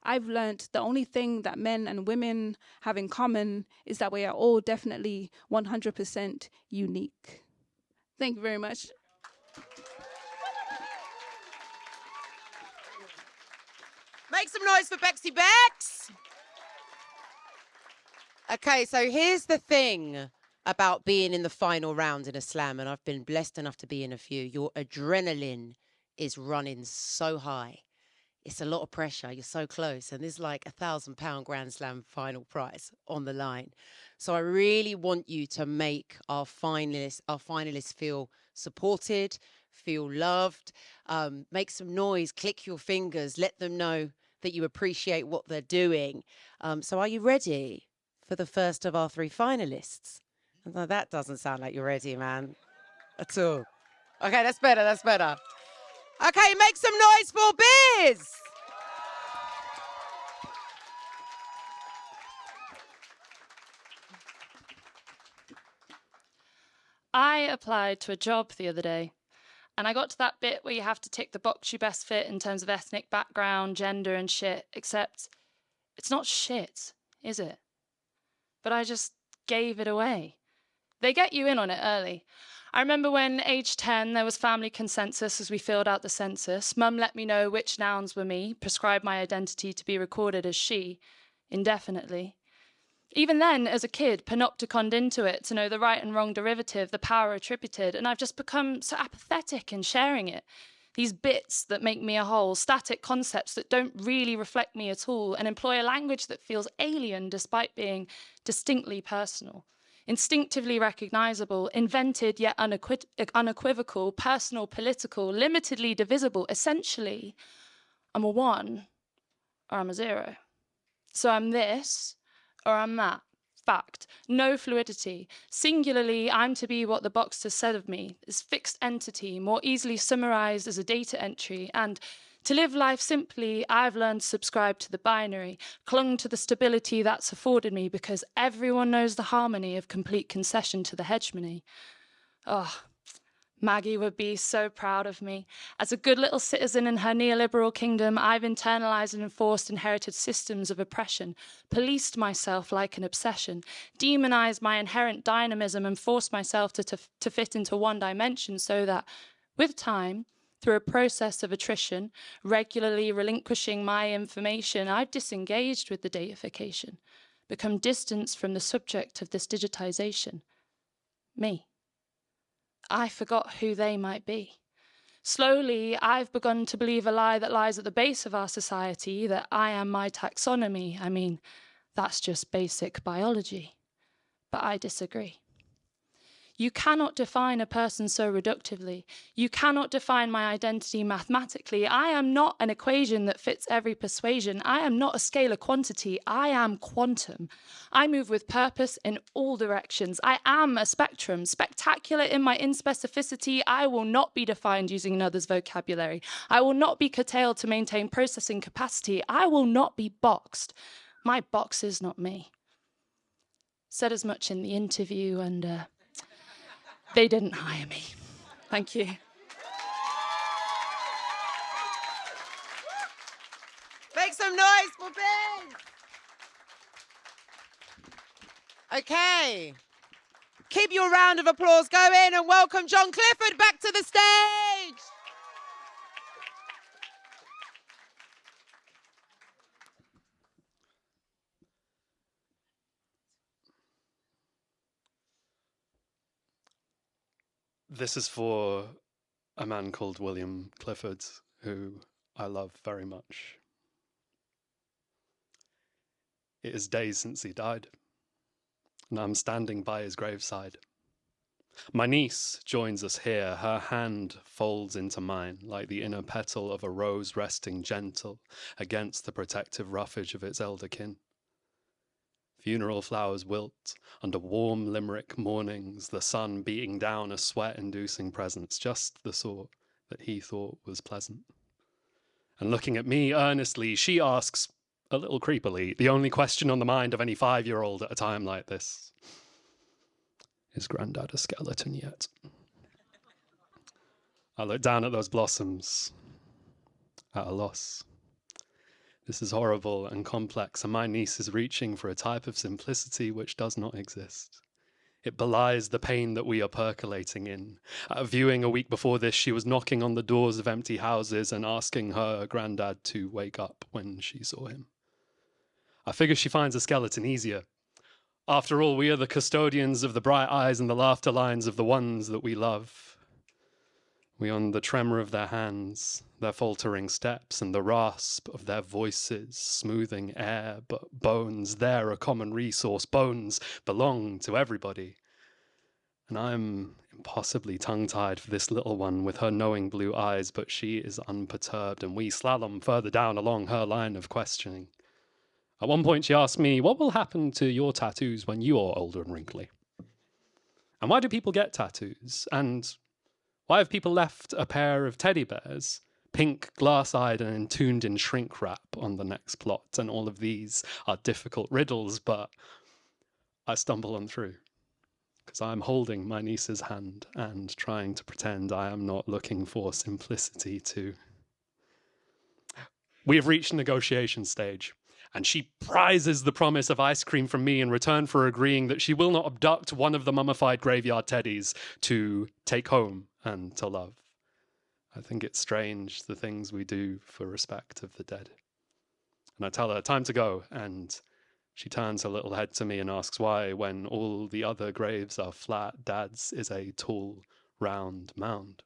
I've learned the only thing that men and women have in common is that we are all definitely 100% unique. Thank you very much. Make some noise for Bexy Bex. Okay, so here's the thing about being in the final round in a slam, and I've been blessed enough to be in a few. Your adrenaline is running so high. It's a lot of pressure. You're so close. And there's like £1,000 Grand Slam final prize on the line. So I really want you to make our finalists feel supported, feel loved, make some noise, click your fingers, let them know that you appreciate what they're doing. So are you ready for the first of our 3 finalists? No, that doesn't sound like you're ready, man, at all. Okay, that's better, that's better. Okay, make some noise for Biz! I applied to a job the other day, and I got to that bit where you have to tick the box you best fit in terms of ethnic background, gender, and shit, except it's not shit, is it? But I just gave it away. They get you in on it early. I remember when, age 10, there was family consensus as we filled out the census. Mum let me know which nouns were me, prescribed my identity to be recorded as she, indefinitely. Even then, as a kid, panopticoned into it to know the right and wrong derivative, the power attributed, and I've just become so apathetic in sharing it. These bits that make me a whole, static concepts that don't really reflect me at all, and employ a language that feels alien despite being distinctly personal. Instinctively recognizable, invented yet unequivocal, personal, political, limitedly divisible. Essentially, I'm a 1 or I'm a 0. So I'm this or I'm that. Fact. No fluidity. Singularly, I'm to be what the box has said of me, this fixed entity, more easily summarized as a data entry. And to live life simply, I've learned to subscribe to the binary, clung to the stability that's afforded me because everyone knows the harmony of complete concession to the hegemony. Oh, Maggie would be so proud of me. As a good little citizen in her neoliberal kingdom, I've internalized and enforced inherited systems of oppression, policed myself like an obsession, demonized my inherent dynamism and forced myself to fit into one dimension so that, with time, through a process of attrition, regularly relinquishing my information, I've disengaged with the deification, become distanced from the subject of this digitization. Me. I forgot who they might be. Slowly, I've begun to believe a lie that lies at the base of our society, that I am my taxonomy. I mean, that's just basic biology. But I disagree. You cannot define a person so reductively. You cannot define my identity mathematically. I am not an equation that fits every persuasion. I am not a scalar quantity. I am quantum. I move with purpose in all directions. I am a spectrum, spectacular in my inspecificity. I will not be defined using another's vocabulary. I will not be curtailed to maintain processing capacity. I will not be boxed. My box is not me. Said as much in the interview, and they didn't hire me. Thank you. Make some noise for Ben. Okay. Keep your round of applause going and welcome John Clifford back to the stage. This is for a man called William Clifford, who I love very much. It is days since he died, and I'm standing by his graveside. My niece joins us here. Her hand folds into mine like the inner petal of a rose resting gentle against the protective roughage of its elder kin. Funeral flowers wilt under warm Limerick mornings, the sun beating down a sweat-inducing presence, just the sort that he thought was pleasant. And looking at me earnestly, she asks, a little creepily, the only question on the mind of any 5-year-old at a time like this. Is Grandad a skeleton yet? I look down at those blossoms, at a loss. This is horrible and complex, and my niece is reaching for a type of simplicity which does not exist. It belies the pain that we are percolating in. At a viewing a week before this, she was knocking on the doors of empty houses and asking her granddad to wake up when she saw him. I figure she finds a skeleton easier. After all, we are the custodians of the bright eyes and the laughter lines of the ones that we love. We own the tremor of their hands, their faltering steps, and the rasp of their voices, smoothing air, but bones, they're a common resource. Bones belong to everybody. And I'm impossibly tongue-tied for this little one with her knowing blue eyes, but she is unperturbed, and we slalom further down along her line of questioning. At one point she asked me, what will happen to your tattoos when you are older and wrinkly? And why do people get tattoos? And why have people left a pair of teddy bears, pink, glass-eyed and entombed in shrink wrap on the next plot? And all of these are difficult riddles, but I stumble on through because I'm holding my niece's hand and trying to pretend I am not looking for simplicity too. We have reached the negotiation stage, and she prizes the promise of ice cream from me in return for agreeing that she will not abduct one of the mummified graveyard teddies to take home and to love. I think it's strange the things we do for respect of the dead. And I tell her, time to go, and she turns her little head to me and asks why, when all the other graves are flat, Dad's is a tall, round mound.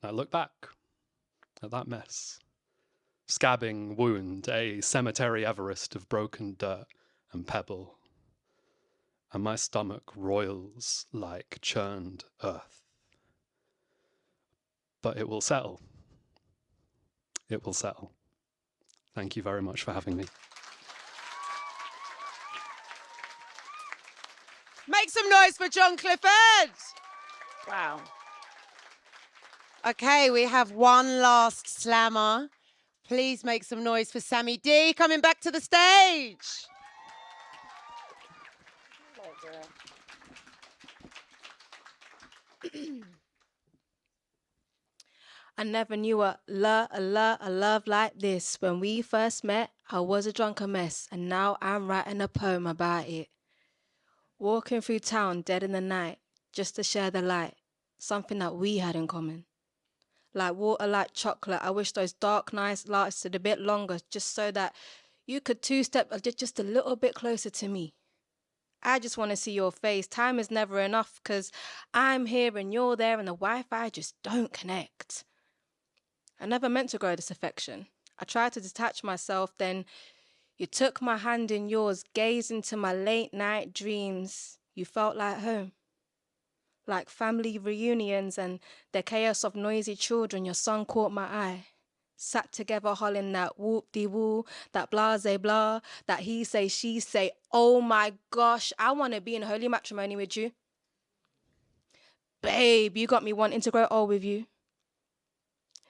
And I look back at that mess. Scabbing wound, a cemetery Everest of broken dirt and pebble. And my stomach roils like churned earth. But it will settle. It will settle. Thank you very much for having me. Make some noise for John Clifford. Wow. Okay, we have one last slammer. Please make some noise for Sammy D coming back to the stage. I never knew a love like this. When we first met, I was a drunken mess, and now I'm writing a poem about it. Walking through town dead in the night, just to share the light, something that we had in common. Like water, like chocolate, I wish those dark nights lasted a bit longer, just so that you could two-step just a little bit closer to me. I just want to see your face. Time is never enough, because I'm here and you're there and the Wi-Fi just don't connect. I never meant to grow this affection. I tried to detach myself, then you took my hand in yours, gazed into my late night dreams. You felt like home. Like family reunions and the chaos of noisy children, your song caught my eye. Sat together hollering that whoop-de-woo, that blase-blah, that he say, she say. Oh my gosh, I want to be in holy matrimony with you. Babe, you got me wanting to grow old with you.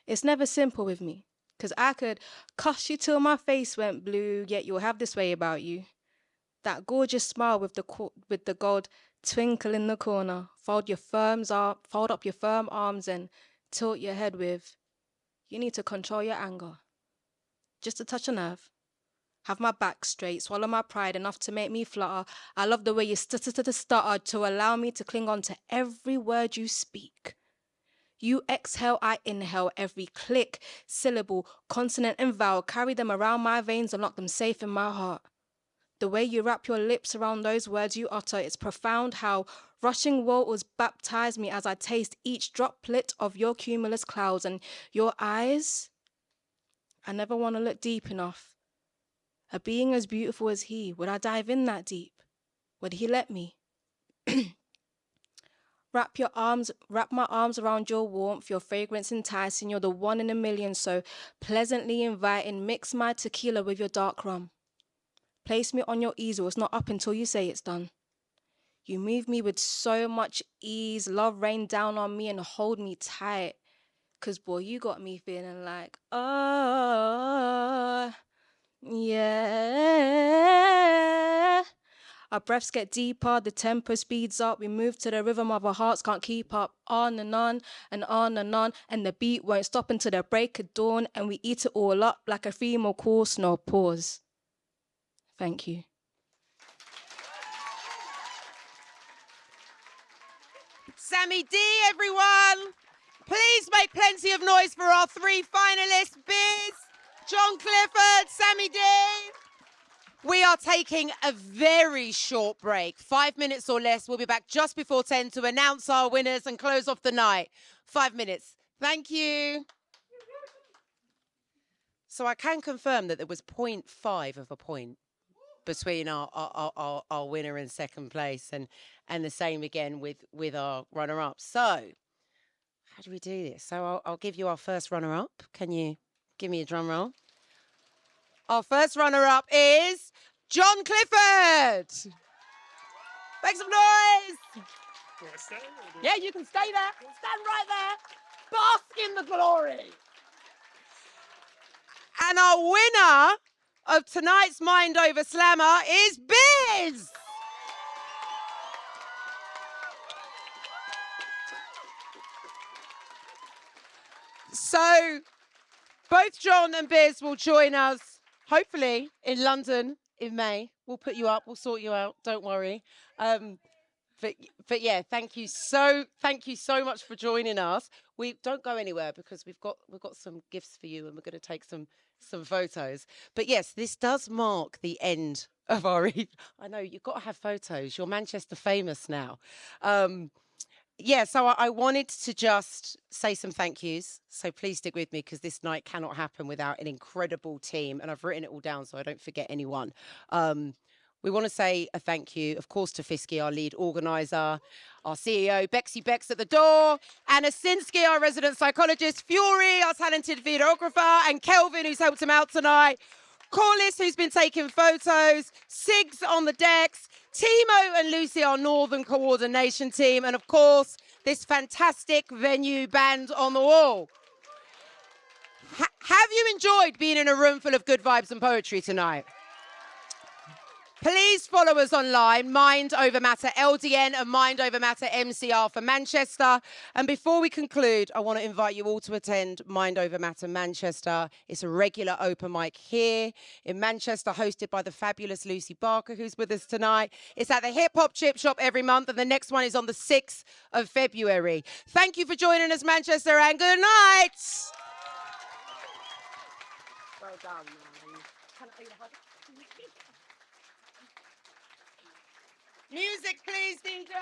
It's never simple with me, because I could cuss you till my face went blue, yet you'll have this way about you. That gorgeous smile with the gold twinkle in the corner. Fold up your firm arms and tilt your head with. You need to control your anger. Just to touch a nerve. Have my back straight, swallow my pride enough to make me flutter. I love the way you stutter to allow me to cling on to every word you speak. You exhale, I inhale every click, syllable, consonant and vowel. Carry them around my veins and lock them safe in my heart. The way you wrap your lips around those words you utter, it's profound how rushing waters baptize me as I taste each droplet of your cumulus clouds and your eyes. I never want to look deep enough. A being as beautiful as he, would I dive in that deep? Would he let me? Wrap my arms around your warmth, your fragrance enticing. You're the one in a million, so pleasantly inviting. Mix my tequila with your dark rum. Place me on your easel. It's not up until you say it's done. You move me with so much ease. Love rain down on me and hold me tight. 'Cause boy, you got me feeling like, oh, yeah. Our breaths get deeper, the tempo speeds up. We move to the rhythm of our hearts can't keep up. On and on and on and on. And the beat won't stop until the break of dawn. And we eat it all up like a 3-meal course, no pause. Thank you. Sammy D, everyone. Please make plenty of noise for our 3 finalists, Biz, John Clifford, Sammy D. We are taking a very short break, 5 minutes or less. We'll be back just before 10 to announce our winners and close off the night. 5 minutes. Thank you. So I can confirm that there was 0.5 of a point between our winner and second place, and the same again with our runner-up. So how do we do this? So I'll give you our first runner-up. Can you give me a drum roll? Our first runner-up is John Clifford. Make some noise. Yeah, you can stay there. Stand right there. Bask in the glory. And our winner of tonight's Mind Over Slammer is Biz. So both John and Biz will join us, hopefully, in London in May. We'll put you up. We'll sort you out. Don't worry. But yeah, thank you so much for joining us. We don't go anywhere because we've got some gifts for you, and we're going to take some photos. But yes, this does mark the end of our evening. I know you've got to have photos. You're Manchester famous now. Yeah, so I wanted to just say some thank yous. So please stick with me because this night cannot happen without an incredible team. And I've written it all down so I don't forget anyone. We want to say a thank you, of course, to Fisky, our lead organiser, our CEO, Bexy Bex at the door, Anna Sinsky, our resident psychologist, Fury, our talented videographer, and Kelvin, who's helped him out tonight. Corliss, who's been taking photos, Sigs on the decks, Timo and Lucy, our Northern coordination team, and of course, this fantastic venue band on the wall. Have you enjoyed being in a room full of good vibes and poetry tonight? Please follow us online, Mind Over Matter LDN and Mind Over Matter MCR for Manchester. And before we conclude, I want to invite you all to attend Mind Over Matter Manchester. It's a regular open mic here in Manchester, hosted by the fabulous Lucy Barker, who's with us tonight. It's at the Hip Hop Chip Shop every month, and the next one is on the 6th of February. Thank you for joining us, Manchester, and good night. Well done, man. Music, please, DJ.